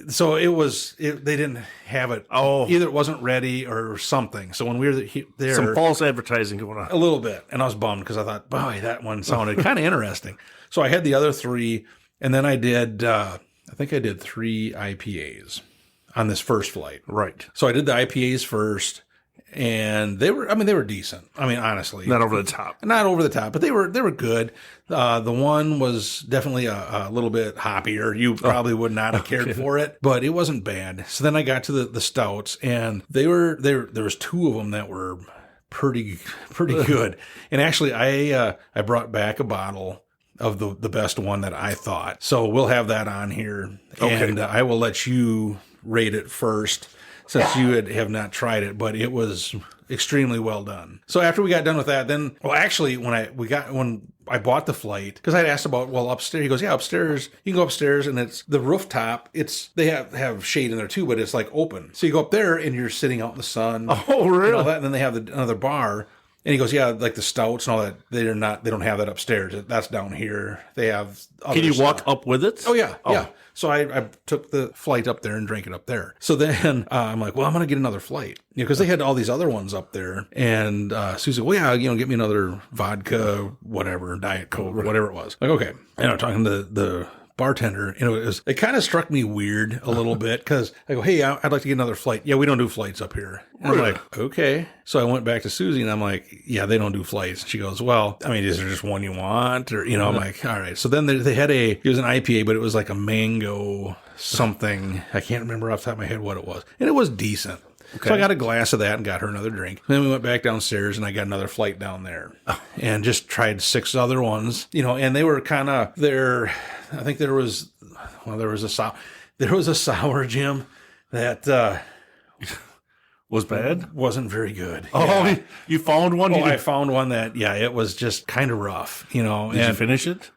So they didn't have it. Oh. Either it wasn't ready or something. So when we were there. Some false advertising going on. A little bit. And I was bummed because I thought, boy, that one sounded kind of interesting. So I had the other 3, and then I did, I think I did 3 IPAs on this first flight. Right. So I did the IPAs first. And they were decent. I mean, honestly, not over the top, but they were good. The one was definitely a little bit hoppier. You probably would not have cared for it, but it wasn't bad. So then I got to the stouts, and there was 2 of them that were pretty good. And actually, I brought back a bottle of the best one that I thought. So we'll have that on here, and I will let you rate it first, since you have not tried it, but it was extremely well done. So after we got done with that, then, well, actually, when I bought the flight, because I'd asked about, well, upstairs, he goes, yeah, upstairs, you can go upstairs, and it's the rooftop. They have shade in there too, but it's like open. So you go up there and you're sitting out in the sun. Oh, really? And all that, and then they have another bar. And he goes, yeah, like the stouts and all that, they don't have that upstairs. That's down here. They have other Can you stuff. walk up with it? Oh, yeah. Oh. Yeah. So I took the flight up there and drank it up there. So then I'm like, well, I'm going to get another flight. Because they had all these other ones up there. And Susie, well, yeah, get me another vodka, whatever, Diet Coke, whatever it was. Like, okay. And I'm talking to the bartender, and it kind of struck me weird a little bit because I go, hey, I'd like to get another flight. Yeah, we don't do flights up here. And I'm like, okay. So I went back to Susie, and I'm like, yeah, they don't do flights. She goes, well, I mean, is there just one you want? Or, I'm like, all right. So then they had it was an IPA, but it was like a mango something. I can't remember off the top of my head what it was. And it was decent. Okay. So I got a glass of that and got her another drink. Then we went back downstairs, and I got another flight down there and just tried 6 other ones, and they were kind of there. I think there was a sour, Jim, that was bad. Wasn't very good. Oh, yeah. You found one? I found one that, it was just kind of rough, Did you finish it?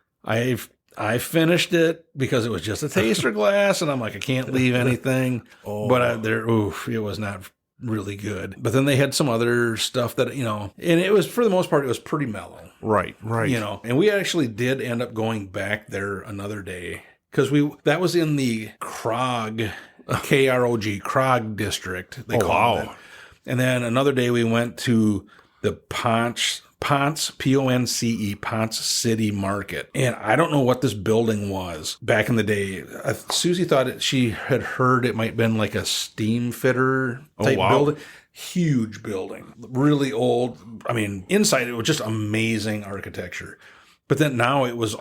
I finished it because it was just a taster glass, and I'm like, I can't leave anything. But it was not really good. But then they had some other stuff that, and it was, for the most part, it was pretty mellow. Right. And we actually did end up going back there another day because that was in the Krog, Krog, Krog district, they call it. And then another day we went to the Ponce, Ponce City Market. And I don't know what this building was back in the day. Susie thought she had heard it might have been like a steam fitter type building. Huge building, really old. I mean, inside it was just amazing architecture. But then now it was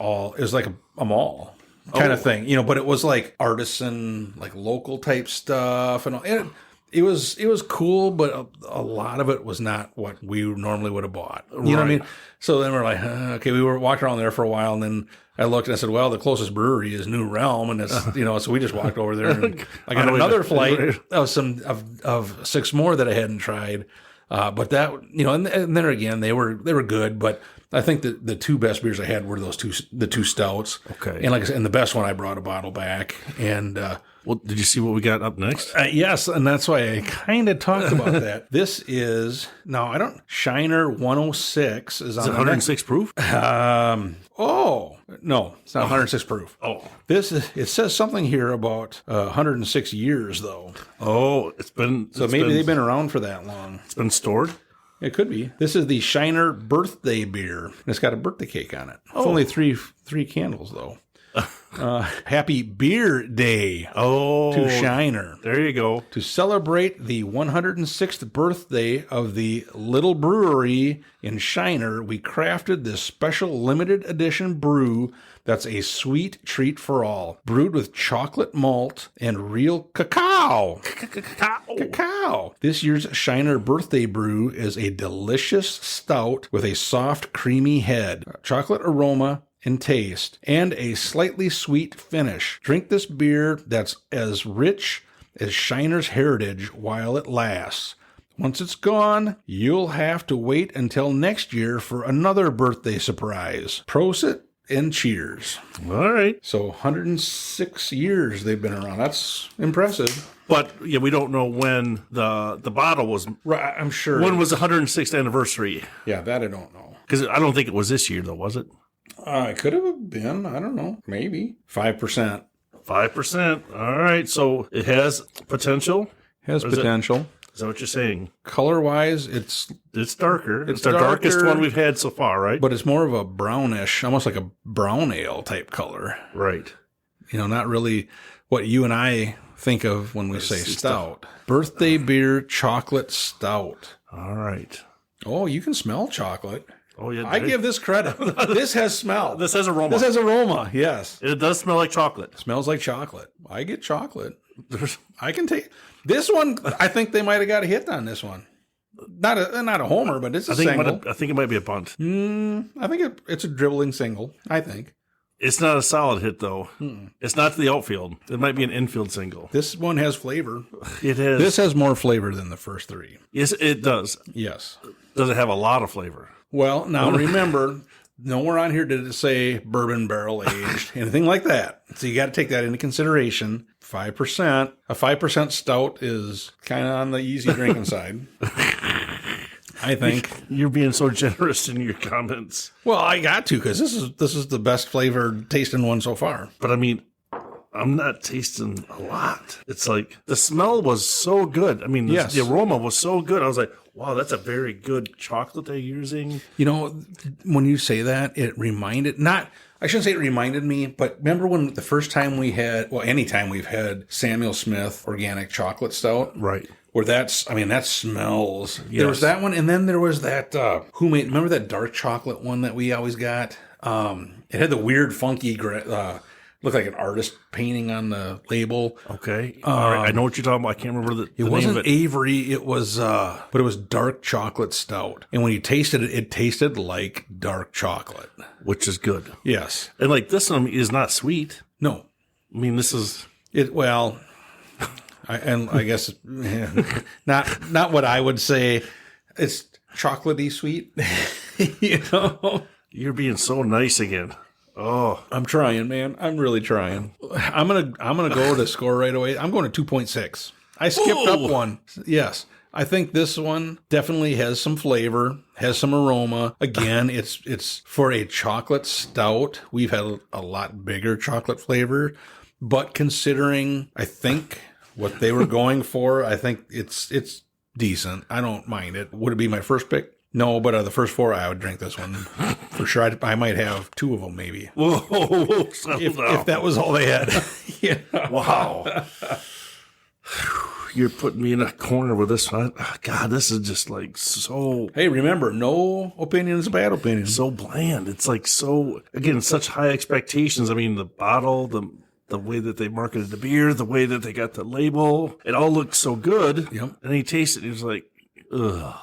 like a mall kind of thing, but it was like artisan, like local type stuff and all. And it was cool, but a lot of it was not what we normally would have bought. You know what I mean? So then we're like, okay, we were walking around there for a while, and then I looked and I said, well, the closest brewery is New Realm, and it's so we just walked over there. And I got another flight of 6 more that I hadn't tried, but that and then again they were good, but I think the two best beers I had were the two stouts. Okay. And like I said, and the best one I brought a bottle back. And Well, did you see what we got up next? yes, and that's why I kind of talked about that. This is Shiner 106 is on Is it 106 proof? Oh, no, it's not 106 proof. Oh. It says something here about 106 years though. Oh, Maybe they've been around for that long. It's been stored? It could be. This is the Shiner birthday beer. And it's got a birthday cake on it. It's only three candles though. Happy Beer Day to Shiner. There you go. To celebrate the 106th birthday of the little brewery in Shiner, we crafted this special limited edition brew that's a sweet treat for all. Brewed with chocolate malt and real cacao. Cacao. This year's Shiner birthday brew is a delicious stout with a soft, creamy head, chocolate aroma, and taste, and a slightly sweet finish. Drink this beer that's as rich as Shiner's heritage while it lasts. Once it's gone, you'll have to wait until next year for another birthday surprise. Prosit and cheers. All right. So 106 years they've been around. That's impressive. But yeah, we don't know when the bottle was. Right, I'm sure. When was the 106th anniversary? Yeah, that I don't know. Because I don't think it was this year, though, was it? It could have been. I don't know. Maybe 5%. 5%. All right. So it has potential. Has potential. Is that what you're saying? Color wise, it's darker. It's the darkest one we've had so far, right? But it's more of a brownish, almost like a brown ale type color. Right. Not really what you and I think of when we say stout. Birthday beer chocolate stout. All right. Oh, you can smell chocolate. Oh, yeah. I give this credit. This has smell. This has aroma. This has aroma, yes. It does smell like chocolate. It smells like chocolate. I get chocolate. I can take this one. I think they might have got a hit on this one. Not a homer, but it's a single. I think it might be a bunt. I think it's a dribbling single. I think. It's not a solid hit, though. It's not to the outfield. It might be an infield single. This one has flavor. It has. This has more flavor than the first three. Yes, it does. Yes. Does it have a lot of flavor? Well, now remember, nowhere on here did it say bourbon barrel aged, anything like that. So you got to take that into consideration. 5%. A 5% stout is kind of on the easy drinking side. I think. You're being so generous in your comments. Well, I got to, because this is the best flavored tasting one so far. But I mean, I'm not tasting a lot. It's like the smell was so good. I mean, yes. The aroma was so good. I was like, wow, that's a very good chocolate they're using. When you say that, it reminded, I shouldn't say it reminded me, but remember when the first time anytime we've had Samuel Smith organic chocolate stout? Right. Where that smells. Yes. There was that one, and then there was that, remember that dark chocolate one that we always got? It had the weird, funky, looked like an artist painting on the label. Okay. All right. I know what you're talking about. I can't remember the It name wasn't of it. Avery. It was, but it was dark chocolate stout. And when you tasted it, it tasted like dark chocolate. Which is good. Yes. And like this one is not sweet. No. I mean, this is it. Well, I guess not what I would say. It's chocolatey sweet. You're being so nice again. Oh, I'm trying, man. I'm really trying. I'm gonna go to score right away. I'm going to 2.6. I skipped up one. Yes. I think this one definitely has some flavor, has some aroma. Again, it's for a chocolate stout. We've had a lot bigger chocolate flavor, but considering I think what they were going for, I think it's decent. I don't mind it. Would it be my first pick? No, but the first four, I would drink this one for sure. I might have two of them, maybe. Whoa, if that was all they had. Yeah. Wow. You're putting me in a corner with this one. God, this is just like so. Hey, remember, no opinion is a bad opinion. So bland. It's like so, again, such high expectations. I mean, the bottle, the way that they marketed the beer, the way that they got the label, it all looked so good. Yep. And he tasted it, he was like, ugh.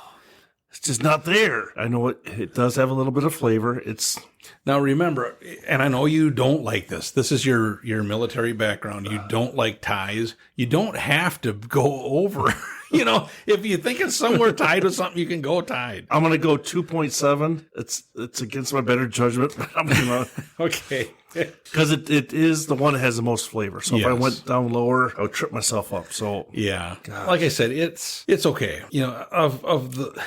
It's just not there. I know it does have a little bit of flavor. It's Now remember, and I know you don't like this. This is your military background. You don't like ties. You don't have to go over. If you think it's somewhere tied with something, you can go tied. I'm going to go 2.7. It's against my better judgment, but I'm going to. Okay. Because it is the one that has the most flavor. So if I Yes. went down lower, I would trip myself up. So Yeah. Like I said, it's okay. Of the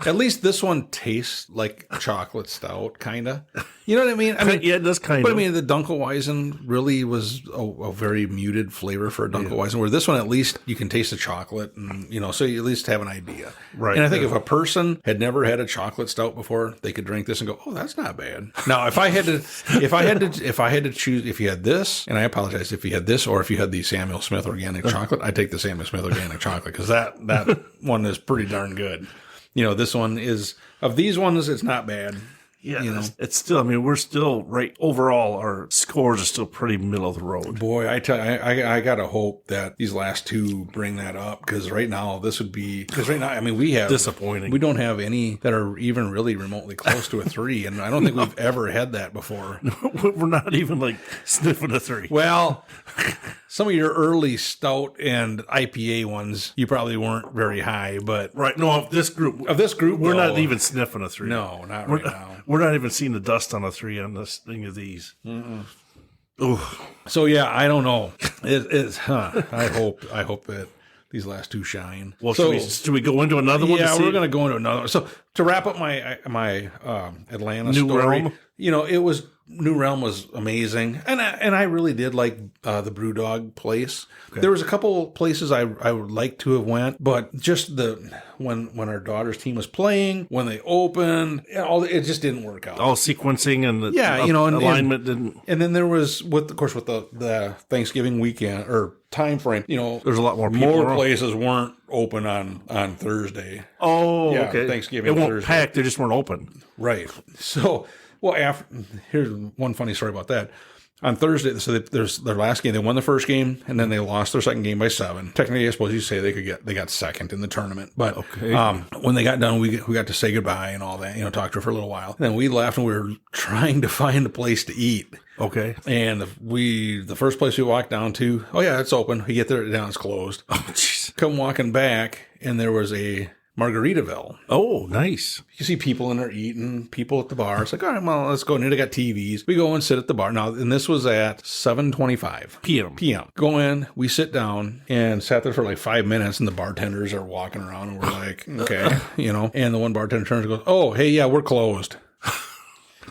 at least this one tastes like chocolate stout, kind of. You know what I mean? yeah, it does kind of. But I mean, the Dunkelweizen really was a very muted flavor for a Dunkelweizen, where this one, at least you can taste the chocolate, and so you at least have an idea. Right. And I think if a person had never had a chocolate stout before, they could drink this and go, "Oh, that's not bad." Now, if I had to choose, if you had this, and I apologize if you had this, or if you had the Samuel Smith organic chocolate, I'd take the Samuel Smith organic chocolate, because that one is pretty darn good. This one is, of these ones, it's not bad. Yeah, it's still, we're still right. Overall, our scores are still pretty middle of the road. Boy, I tell you, I got to hope that these last two bring that up, because right now, we have Disappointing. We don't have any that are even really remotely close to a 3, and I don't think we've ever had that before. We're not even like sniffing a 3. Well, some of your early stout and IPA ones, you probably weren't very high, but Right. No, of this group, we're not even sniffing a 3. No, not right now. We're not even seeing the dust on a 3 on this thing of these. Ooh. So yeah, I don't know. I hope that these last two shine. Well, should we go into another one? Yeah, we're going to go into another one. So to wrap up my Atlanta New story, Realm? it was New Realm was amazing, and I really did like the BrewDog place. Okay. There was a couple places I would like to have went, but just when our daughter's team was playing, when they opened, it just didn't work out. All sequencing and alignment didn't. And then there was with the Thanksgiving weekend or time frame, there's a lot more people. More places weren't open on Thursday. Oh, yeah, okay. Thanksgiving. It won't Thursday. pack. They just weren't open. Right. So, here's one funny story about that. On Thursday, so there's their last game. They won the first game, and then they lost their second game by 7. Technically, I suppose you say they got second in the tournament. But okay. When they got done, we got to say goodbye and all that. Talked to her for a little while. And then we left, and we were trying to find a place to eat. Okay. And the first place we walked down to, oh yeah, it's open. We get there, down, it's closed. Oh, jeez. Come walking back, and there was a Margaritaville. Oh, nice. You see people in there eating, people at the bar. It's like, all right, well, let's go in here. They got TVs. We go and sit at the bar. Now, and this was at 7:25 p.m. Go in, we sit down and sat there for like 5 minutes, and the bartenders are walking around, and we're like, okay, and the one bartender turns and goes, oh, hey, yeah, we're closed.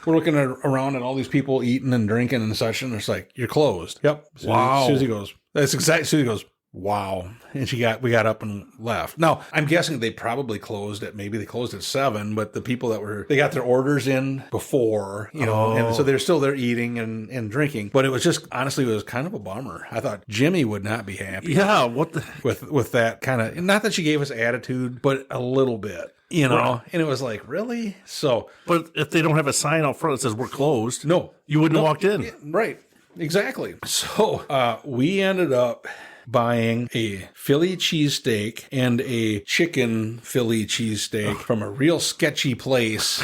We're looking around at all these people eating and drinking and such, and it's like, you're closed. Yep. Wow. Susie goes, Susie goes, wow. And we got up and left. Now, I'm guessing they probably closed at 7, but the people they got their orders in before, and so they're still there eating and drinking. But it was just, honestly, it was kind of a bummer. I thought Jimmy would not be happy. Yeah, what the? With that kind of, not that she gave us attitude, but a little bit. Right. And it was like, really? So, but if they don't have a sign out front that says we're closed, no, you wouldn't have walked in. Right. Exactly. So, we ended up buying a Philly cheesesteak and a chicken Philly cheesesteak from a real sketchy place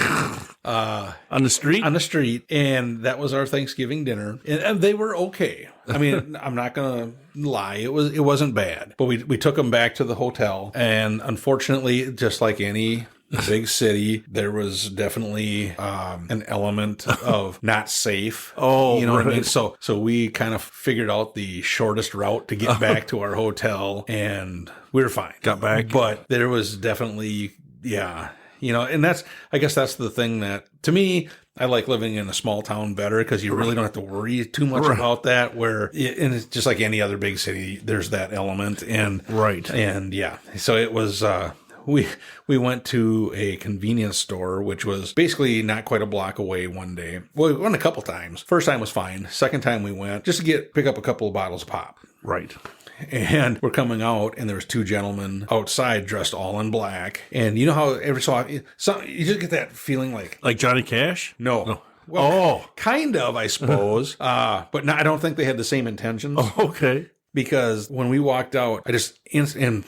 on the street. On the street, and that was our Thanksgiving dinner, and they were okay. I mean, I'm not gonna lie, it wasn't bad, but we took them back to the hotel, and unfortunately, just like any big city, there was definitely an element of not safe. Oh, you know right. what I mean? So we kind of figured out the shortest route to get back to our hotel, and we were fine. Got back. But there was definitely, yeah. And I guess that's the thing that, to me, I like living in a small town better, because you really don't have to worry too much about that, and it's just like any other big city, there's that element. And right. And yeah, so it was, we went to a convenience store, which was basically not quite a block away one day. Well, we went a couple times. First time was fine. Second time we went just to pick up a couple of bottles of pop. Right. And we're coming out, and there was 2 gentlemen outside dressed all in black. And you know how every so often, you just get that feeling like Johnny Cash? No. Well, kind of, I suppose. But no, I don't think they had the same intentions. Oh, okay. because when we walked out, I just, and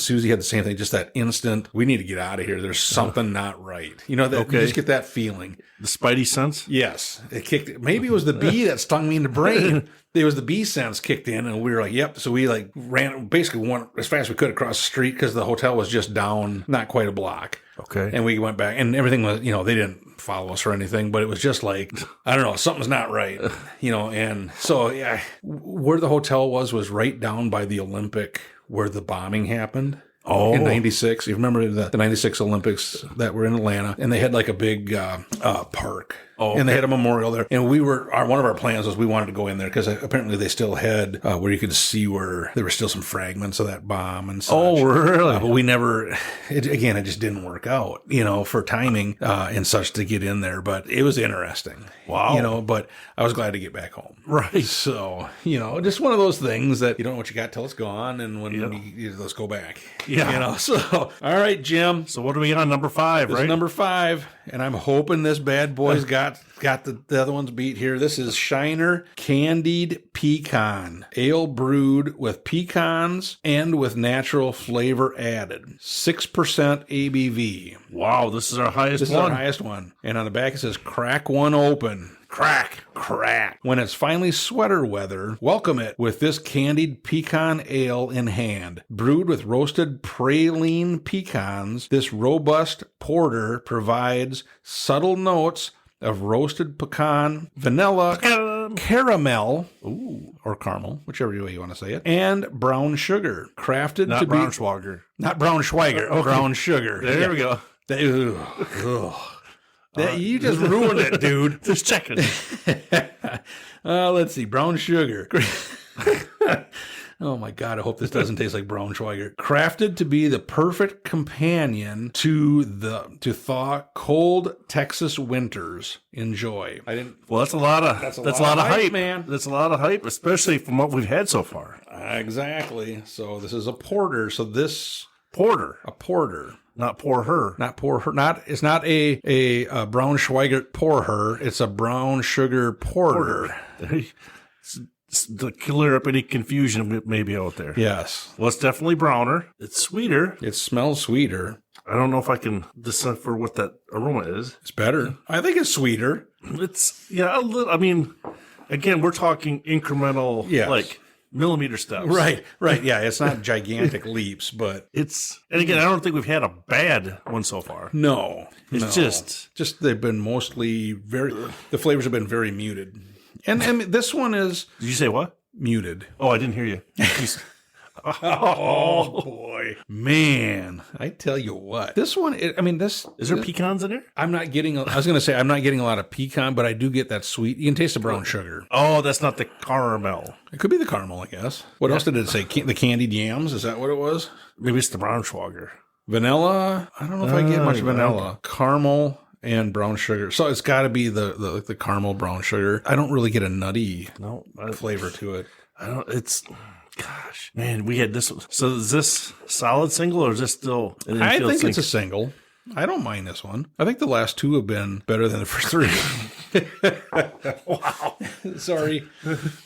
Susie had the same thing, just that instant, we need to get out of here. There's something not right. You know, that you just get that feeling. The spidey sense? Yes. It kicked, maybe it was the bee that stung me in the brain. It was the bee sense kicked in, and we were like, yep. So we like ran, basically went as fast as we could across the street because the hotel was just down, not quite a block. Okay. And we went back, and everything was, they didn't follow us or anything, but it was just like, I don't know, something's not right, and so, yeah, where the hotel was right down by the Olympic where the bombing happened. Oh. In 96. You remember the 96 Olympics that were in Atlanta, and they had like a big park. Oh, okay. And they had a memorial there. And one of our plans was we wanted to go in there because apparently they still had where you could see where there were still some fragments of that bomb and such. Oh, really? But we never, it just didn't work out, for timing and such to get in there. But it was interesting. Wow. But I was glad to get back home. Right. So, just one of those things that you don't know what you got till it's gone. And when let's go back. Yeah. So, all right, Jim. So what are we on? Number 5, This right? is number 5. And I'm hoping this bad boy's got the other ones beat here. This is Shiner Candied Pecan Ale brewed with pecans and with natural flavor added. 6% ABV. Wow, this is our highest one. This is our highest one. And on the back it says, crack one open. Crack. When it's finally sweater weather, welcome it with this Candied Pecan Ale in hand. Brewed with roasted praline pecans, this robust porter provides subtle notes of roasted pecan, vanilla, caramel, or caramel, whichever way you want to say it, and brown sugar. Crafted Not to be... Braunschweiger. Not Braunschweiger. Okay. Brown sugar. There we go. You just ruined it, dude. Just checking. Let's see. Brown sugar. Oh my God, I hope this doesn't taste like Braunschweiger. Crafted to be the perfect companion to thaw cold Texas winters. Enjoy. Well, that's a lot of hype, man. That's a lot of hype, especially from what we've had so far. Exactly. So this is a porter. So this porter. A porter. Not pour her. Not pour her. It's not a Braunschweiger pour her. It's a brown sugar porter. To clear up any confusion maybe out there. Yes. Well, it's definitely browner. It's sweeter. It smells sweeter. I don't know if I can decipher what that aroma is. It's better. I think it's sweeter. It's, a little, again, we're talking incremental, like millimeter steps. Right. Yeah, it's not gigantic leaps, but and again, I don't think we've had a bad one so far. No. It's just they've been mostly the flavors have been very muted. And this one is... Did you say what? Muted. Oh, I didn't hear you. Oh, boy. Man, I tell you what. This one, this... Is there pecans in there? I was going to say, I'm not getting a lot of pecan, but I do get that sweet. You can taste the brown sugar. Oh, that's not the caramel. It could be the caramel, I guess. What else did it say? The candied yams? Is that what it was? Maybe it's the Braunschweiger. Vanilla? I don't know if I get much vanilla. Caramel... and brown sugar. So it's got to be the caramel brown sugar. I don't really get a nutty flavor to it. Gosh, man, we had this. So is this solid single or is this still? I think it's a single. I don't mind this one. I think the last two have been better than the first 3. Wow. Sorry.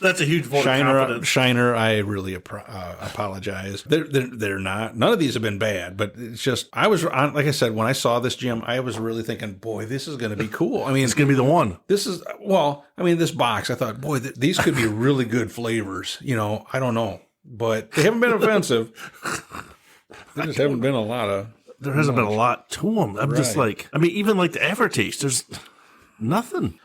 That's a huge vote of confidence. Shiner, I really apologize. They're not. None of these have been bad, but it's just, like I said, when I saw this, Jim, I was really thinking, boy, this is going to be cool. It's going to be the one. This box, I thought, boy, these could be really good flavors. I don't know, but they haven't been offensive. There just haven't been a lot of... There hasn't been a lot to them. I'm just like, even like the aftertaste, there's nothing.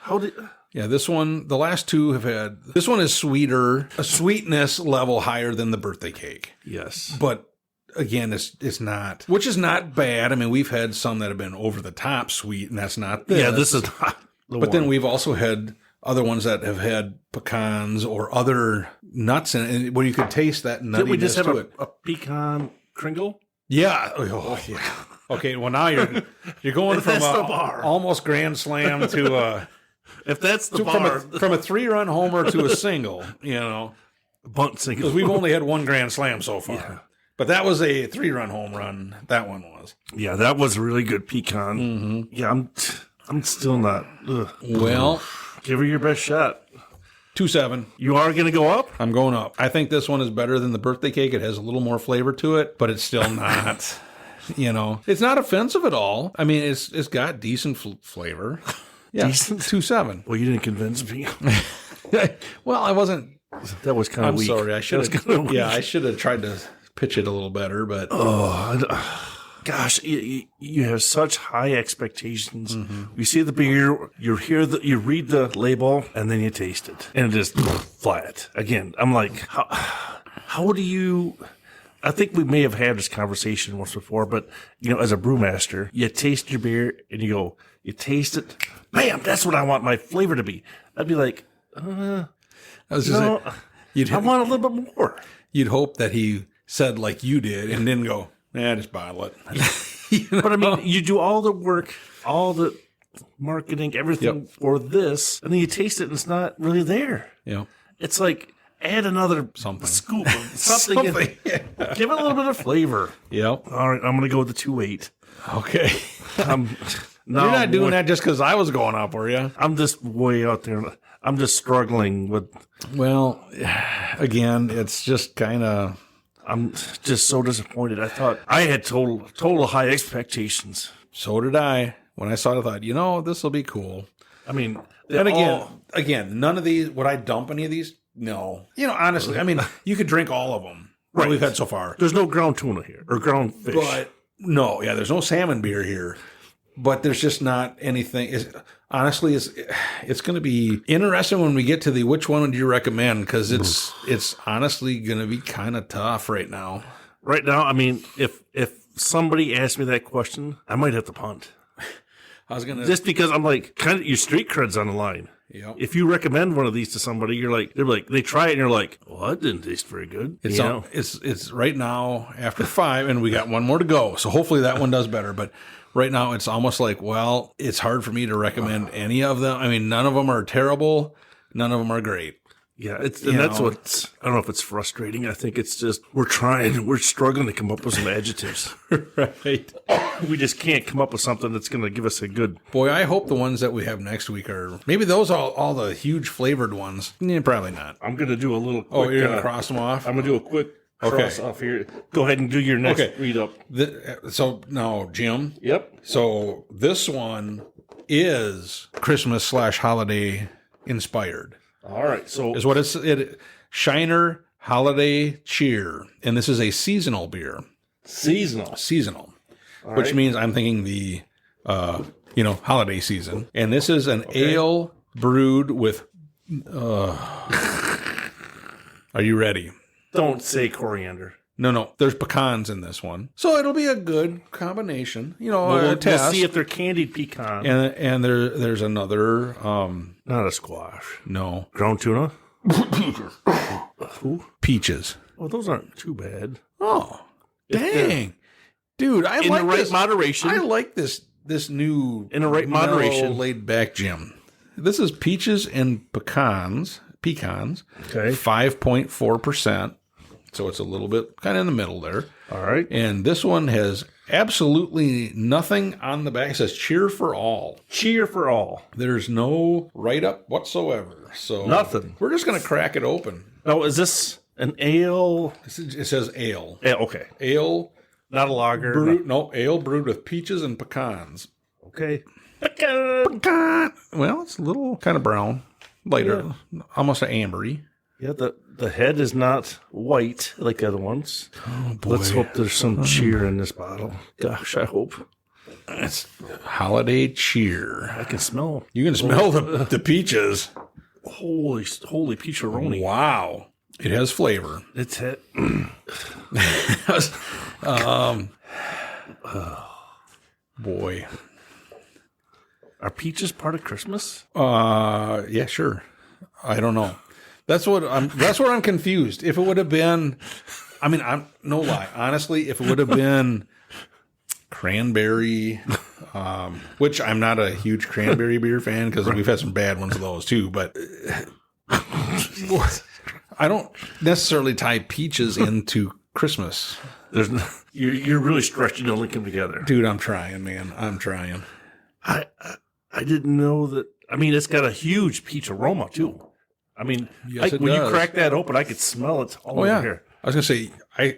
This one, the last two have had, this one is sweeter, a sweetness level higher than the birthday cake. Yes. But again, it's not, which is not bad. We've had some that have been over the top sweet, and that's not this. Yeah, this is not the one. Then we've also had other ones that have had pecans or other nuts in it, where you could taste that nuttiness. Did we just have a pecan Kringle? Yeah. Oh, yeah. Okay. Well, now you're going from almost grand slam to if that's the bar, from a 3-run homer to a single. Bunt single. Because we've only had one grand slam so far. Yeah. But that was a 3-run home run. That one was. Yeah, that was a really good pecan. Mm-hmm. Yeah, I'm still not. Ugh. Well, give her your best shot. 2.7. You are going to go up? I'm going up. I think this one is better than the birthday cake. It has a little more flavor to it, but it's still not, it's not offensive at all. I mean, it's got decent flavor. Yeah, Decent? 2.7. Well, you didn't convince me. Well, I wasn't. That was kind of weak. I'm sorry. I should have. Yeah, I should have tried to pitch it a little better, but gosh, you have such high expectations. You see the beer, you read the label, and then you taste it, and it is flat. Again, I'm like, how do you? I think we may have had this conversation once before, but as a brewmaster, you taste your beer and you go, you taste it, bam, that's what I want my flavor to be. I'd be like, I want a little bit more. You'd hope that he said like you did and then go, just bottle it. But I mean, you do all the work, all the marketing, everything for this, and then you taste it and it's not really there. Yeah. It's like, add another scoop of something. Give it a little bit of flavor. Yep. All right, I'm going to go with the 2.8. Okay. No, you're not doing that just because I was going up, were you? I'm just way out there. I'm just struggling with. Well, again, it's just kind of. I'm just so disappointed. I thought I had total high expectations. So did I. When I saw it, I thought, this will be cool. I mean, and again, none of these. Would I dump any of these? No. Honestly, I mean, you could drink all of them that we've had so far. There's no ground tuna here or ground fish. But no, there's no salmon beer here. But there's just not anything. Honestly, it's going to be interesting when we get to the which one would you recommend, because it's honestly going to be kind of tough right now. Right now, I mean, if somebody asked me that question, I might have to punt. I was gonna just because I'm like, kind of your street cred's on the line. Yep. If you recommend one of these to somebody, they're like, they try it and you're like, well, that didn't taste very good. It's right now after 5, and we got one more to go. So hopefully that one does better. But right now it's almost like, well, it's hard for me to recommend any of them. I mean, none of them are terrible. None of them are great. Yeah, that's what's, I don't know if it's frustrating. I think it's just, we're struggling to come up with some adjectives. Right. We just can't come up with something that's going to give us a good. Boy, I hope the ones that we have next week are, maybe those are all the huge flavored ones. Probably not. I'm going to do a little quick. You're going to cross them off? I'm going to do a quick cross off here. Go ahead and do your next read up. So now, Jim. Yep. So this one is Christmas/holiday inspired. All right. So is what it Shiner Holiday Cheer, and this is a seasonal beer. Seasonal, which means I'm thinking the holiday season. And this is an ale brewed with. Are you ready? Don't say coriander. No. There's pecans in this one, so it'll be a good combination. We'll test. See if they're candied pecan. And there's another. Not a squash. No. Ground tuna. Peaches. Oh, those aren't too bad. Oh, dang, dude! I in like the right this. Moderation. I like this new in the right moderation, laid back Jim. This is peaches and pecans. Okay, 5.4%. So it's a little bit kind of in the middle there. All right. And this one has absolutely nothing on the back. It says cheer for all. Cheer for all. There's no write-up whatsoever. So nothing. We're just going to crack it open. Oh, is this an ale? It says ale. Okay. Ale. Not a lager. Ale brewed with peaches and pecans. Okay. Pecan. Well, it's a little kind of brown. Lighter. Yeah. Almost an ambery. Yeah, the head is not white like the other ones. Oh, boy. Let's hope there's some cheer in this bottle. Gosh, I hope. It's holiday cheer. I can smell. You can smell the peaches. Holy peacharoni. Wow. It has flavor. It's it. Boy. Are peaches part of Christmas? Yeah, sure. I don't know. That's what I'm confused. If it would have been, I'm no lie. Honestly, if it would have been cranberry, which I'm not a huge cranberry beer fan because we've had some bad ones of those too, but I don't necessarily tie peaches into Christmas. You're really stretching to link them together. Dude, I'm trying, man. I'm trying. I didn't know that. It's got a huge peach aroma too. I mean, Yes, it when you does. crack that open, I could smell it all Oh over yeah. here. I was gonna say,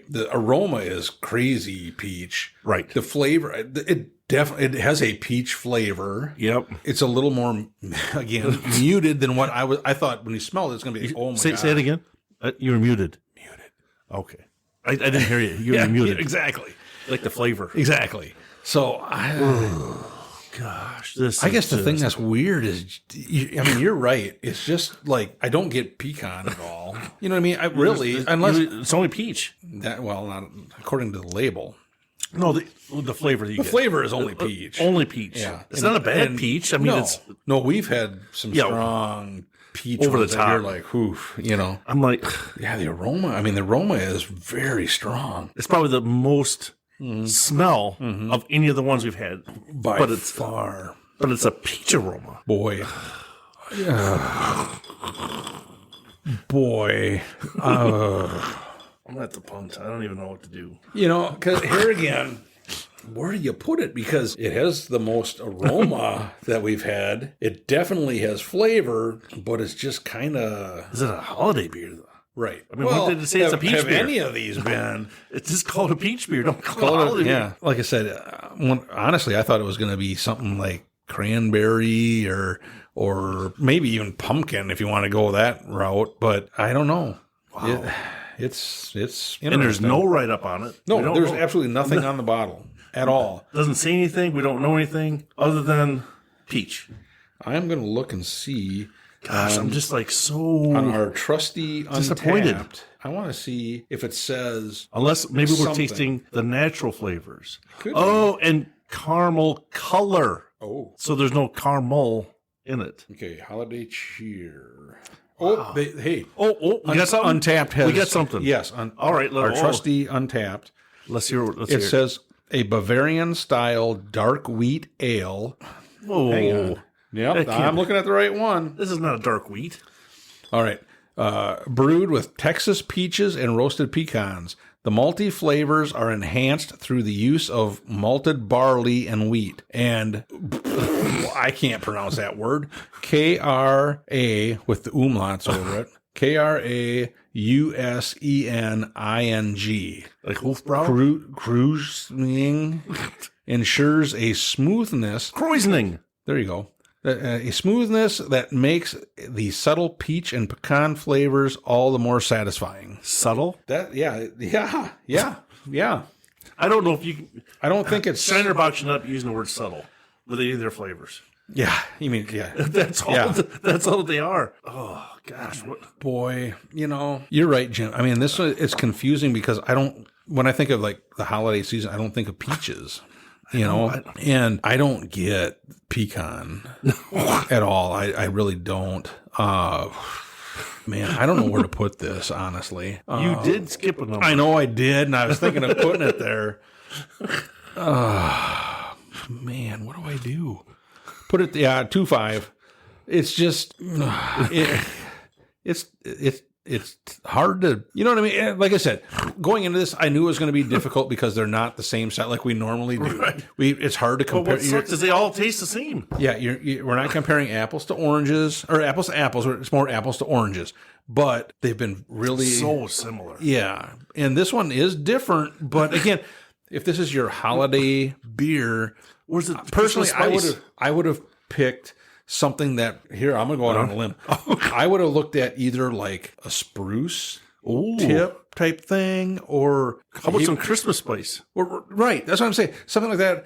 the aroma is crazy peach. Right. The flavor, it definitely it has a peach flavor. Yep. It's a little more, again, muted than what I thought when you smelled it. It's gonna be. Oh my god! Say it again. You were muted. Muted. Okay. I didn't hear you. You were muted. Exactly. Like the flavor. Exactly. So Gosh, this. I guess the thing that's weird is, you're right. It's just like I don't get pecan at all. You know what I mean? Unless it's only peach. that. Well, not according to the label. No, the flavor that you The get. flavor is only peach. Only peach. Yeah. It's not a bad peach. I mean, it's no. We've had some strong peach over the ones that top. you're like, oof. I'm like, Yeah, the aroma. I mean, the aroma is very strong it's probably the most smell of any of the ones we've had. by but it's far. but it's a peach aroma. Boy. Boy. I'm at the punt. I don't even know what to do. Because here again, where do you put it? Because it has the most aroma that we've had. It definitely has flavor, but it's just kind of Is it a holiday beer though? right. I mean, what did it say? It's a peach have beer. any of these been? It's just called a peach beer. Don't call it a holiday Yeah, like I said, honestly, I thought it was going to be something like cranberry or maybe even pumpkin if you want to go that route. But I don't know. Wow. It's beer. And there's interesting. no write up on it. No, We don't there's know. absolutely nothing on the bottle at all. Doesn't say anything. We don't know anything other than peach. I'm going to look and see Gosh, I'm just like so. on our trusty Disappointed. Untappd. I want to see if it says Unless maybe we're something. tasting the natural flavors. Could be. Oh, and caramel color. Oh, So there's no caramel in it. okay, holiday cheer. Oh, hey, Oh, we got something. Untappd has. We got something. Yes, All right, our oh. trusty Untappd. Let's hear. Let's It hear. says a Bavarian style dark wheat ale. Whoa. Hang on. Yep, That can't I'm be- looking at the right one. This is not a dark wheat. All right. Brewed with Texas peaches and roasted pecans. The malty flavors are enhanced through the use of malted barley and wheat. And I can't pronounce that word. KRA with the umlauts over it. KRAUSENING. Like Hofbrau? Cruising ensures a smoothness. Kreuzening. There you go. A smoothness that makes the subtle peach and pecan flavors all the more satisfying. Subtle? Yeah. I don't know if you can. I don't think it's Shiner Box should not be using the word subtle with any of their flavors. Yeah, you mean yeah. That's all. Yeah. That's all they are. Oh gosh, what? Boy, you're right, Jim. I mean, this it's confusing because when I think of like the holiday season, I don't think of peaches. And I don't get pecan at all. I really don't. Man, I don't know where to put this, honestly. You did skip a number. I know I did, and I was thinking of putting it there. Man, what do I do? Put it, 2.5. It's just, it's hard to, you know what I mean? Like I said, going into this, I knew it was going to be difficult because they're not the same size like we normally do. Right. It's hard to But compare. what sucks is they all taste the same. Yeah, we're not comparing apples to oranges or apples to apples. It's more apples to oranges, but they've been really So similar. Yeah, and this one is different. But again, if this is your holiday beer, Where's it? personally, Christmas I would have picked something that here I'm going to go out on a limb. I would have looked at either like a spruce Ooh. tip type thing, or How about some Christmas spice? right. That's what I'm saying. Something like that.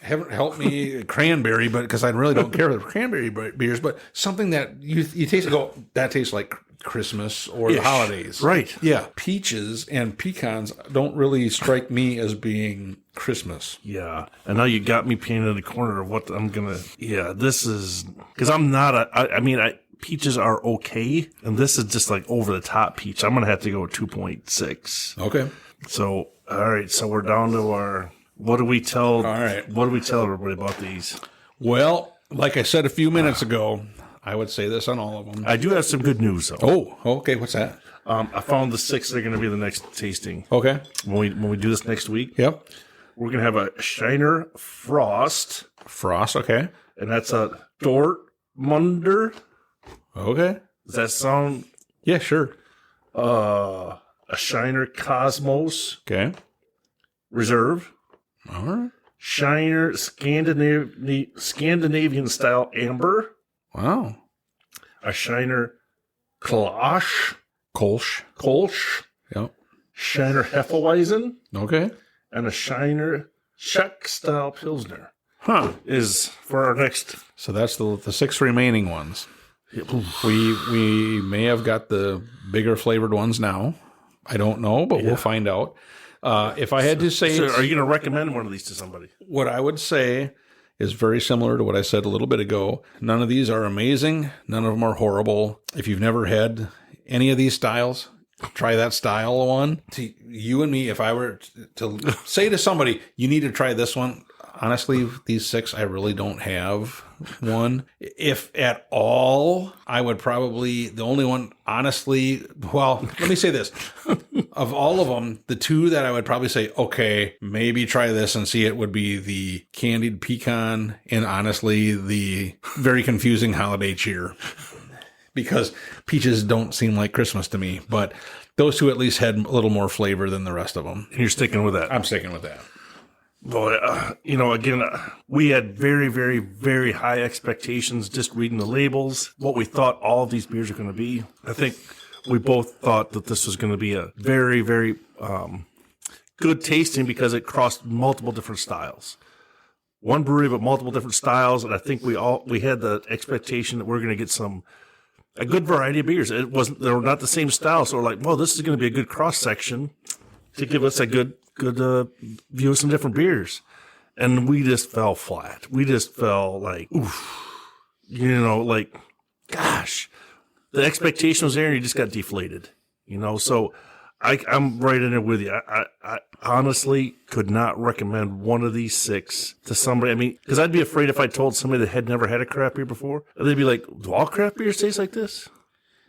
Haven't helped me cranberry, but because I really don't care for cranberry beers, but something that you taste and go, that tastes like Christmas or the holidays. Right. Yeah. Peaches and pecans don't really strike me as being Christmas. Yeah. And now you got me painted in the corner of what I'm going to. Yeah, this is. Because I'm not I mean, peaches are okay. And this is just like over the top peach. I'm going to have to go 2.6. Okay. So, all right. So we're down to our. What do we tell? All right. What do we tell everybody about these? Well, like I said a few minutes ago, I would say this on all of them. I do have some good news, though. Oh, okay. What's that? I found the 6 that are going to be the next tasting. Okay. When we do this next week, Yep. we're going to have a Shiner Frost, Frost. Okay. and that's a Dortmunder Okay. Does that sound? Yeah, sure. A Shiner Cosmos Okay. Reserve. All right. Shiner Scandinavian style amber. Wow. A Shiner Kolsch. Kolsch. Yep. Shiner Hefeweizen. Okay. And a Shiner Czech style Pilsner. Huh. Is for our next. So that's the 6 remaining ones. We may have got the bigger flavored ones now. I don't know, but we'll find out. If I had to say, so are you going to recommend one of these to somebody? What I would say is very similar to what I said a little bit ago. None of these are amazing. None of them are horrible. If you've never had any of these styles, try that style one. To you and me, if I were to say to somebody, you need to try this one. Honestly, these 6, I really don't have one. If at all, I would probably, the only one, honestly, well, let me say this. Of all of them, the 2 that I would probably say, okay, maybe try this and see it would be the Candied Pecan and honestly, the very confusing Holiday Cheer. Because peaches don't seem like Christmas to me. But those 2 at least had a little more flavor than the rest of them. And you're sticking with that? I'm sticking with that. Boy, again, we had very, very, very high expectations just reading the labels, what we thought all of these beers are going to be. I think we both thought that this was going to be a very, very good tasting because it crossed multiple different styles. One brewery, but multiple different styles, and I think we had the expectation that we're going to get a good variety of beers. They were not the same style, so we're like, well, this is going to be a good cross section to give us a good view of some different beers. And we just fell flat. We just fell like, oof, like, gosh, the expectation was there and you just got deflated, so I'm right in there with you. I honestly could not recommend one of these 6 to somebody. I mean, because I'd be afraid if I told somebody that had never had a craft beer before, they'd be like, do all craft beers taste like this?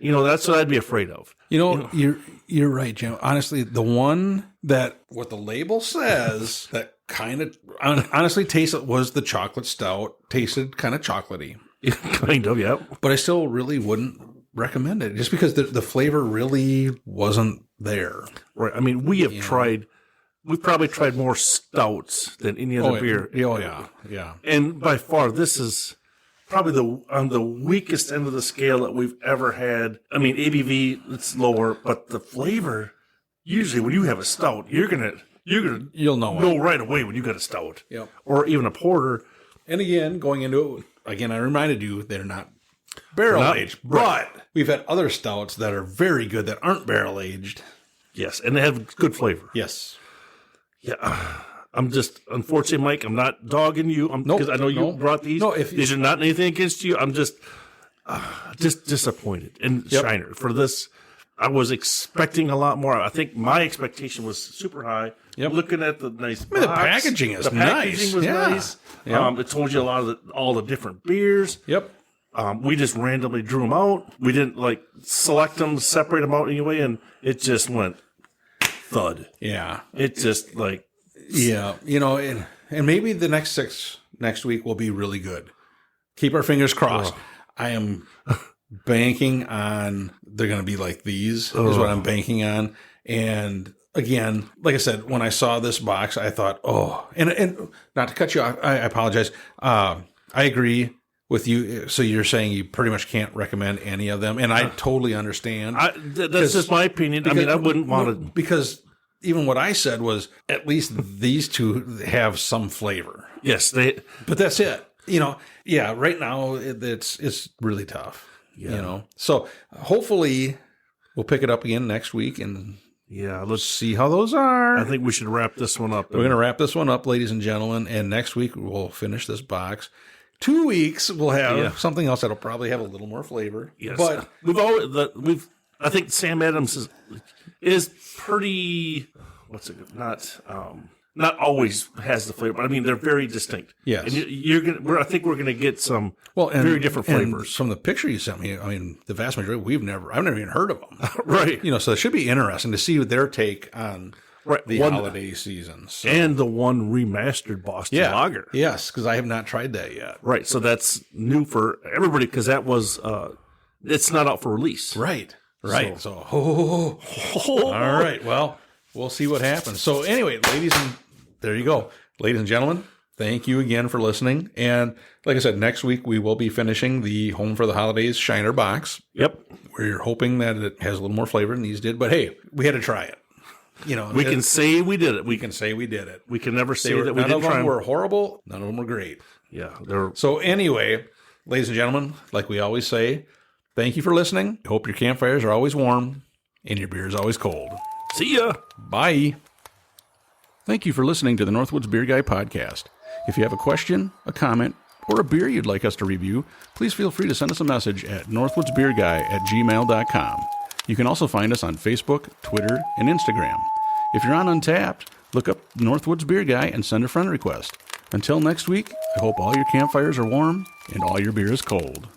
That's what I'd be afraid of. You're right, Jim. Honestly, the one that what the label says that kind of honestly tasted was the chocolate stout. Tasted kind of chocolatey. Kind of, yeah. But I still really wouldn't recommend it just because the flavor really wasn't there. Right. I mean, we've probably tried more stouts than any other beer. Oh, yeah. And by far, this is probably on the weakest end of the scale that we've ever had. I mean, ABV, it's lower, but the flavor, usually when you have a stout, you'll know right away when you got a stout. Yep. Or even a porter. And again, going into it, I reminded you, they're not barrel-aged, but we've had other stouts that are very good that aren't barrel-aged. Yes, and they have good flavor. Yes. Yeah. I'm just, unfortunately, Mike, I'm not dogging you because I know you brought these. No, these are not anything against you. I'm just disappointed. And Shiner, for this, I was expecting a lot more. I think my expectation was super high. Yep. Looking at the nice box. The packaging is nice. The packaging was nice. Yep. It told you a lot of all the different beers. Yep. We just randomly drew them out. We didn't select them, separate them out anyway, and it just went thud. Yeah. It just yeah, and maybe the next 6 next week will be really good. Keep our fingers crossed. I am banking on they're going to be like these is what I'm banking on. And again, like I said, when I saw this box, I thought, and not to cut you off, I apologize. I agree with you. So you're saying you pretty much can't recommend any of them. And I totally understand. That's just my opinion. I wouldn't want to. Because even what I said was at least these 2 have some flavor. Yes. But that's it. Right now it's really tough. Yeah. So hopefully we'll pick it up again next week and let's see how those are. I think we should wrap this one up. We're going to wrap this one up, ladies and gentlemen, and next week we'll finish this box. 2 weeks we'll have something else that'll probably have a little more flavor. Yes. But I think Sam Adams is pretty not always has the flavor, but I mean they're very distinct. Yes. And I think we're gonna get some very different flavors. From the picture you sent me, I mean the vast majority I've never even heard of them. Right. So it should be interesting to see their take on the holiday season. So. And the one remastered Boston Lager. Yes, because I have not tried that yet. Right. So that's new for everybody because that was it's not out for release. Right. So, all right. Well, we'll see what happens. So anyway, there you go. Ladies and gentlemen, thank you again for listening. And like I said, next week we will be finishing the Home for the Holidays Shiner box. Yep. We're hoping that it has a little more flavor than these did, but hey, we had to try it. We can say we did it. We can say we did it. We can never say that we didn't try. None of them were horrible. None of them were great. Yeah. So anyway, ladies and gentlemen, like we always say, thank you for listening. Hope your campfires are always warm and your beer is always cold. See ya. Bye. Thank you for listening to the Northwoods Beer Guy podcast. If you have a question, a comment, or a beer you'd like us to review, please feel free to send us a message at northwoodsbeerguy@gmail.com. You can also find us on Facebook, Twitter, and Instagram. If you're on Untappd, look up Northwoods Beer Guy and send a friend request. Until next week, I hope all your campfires are warm and all your beer is cold.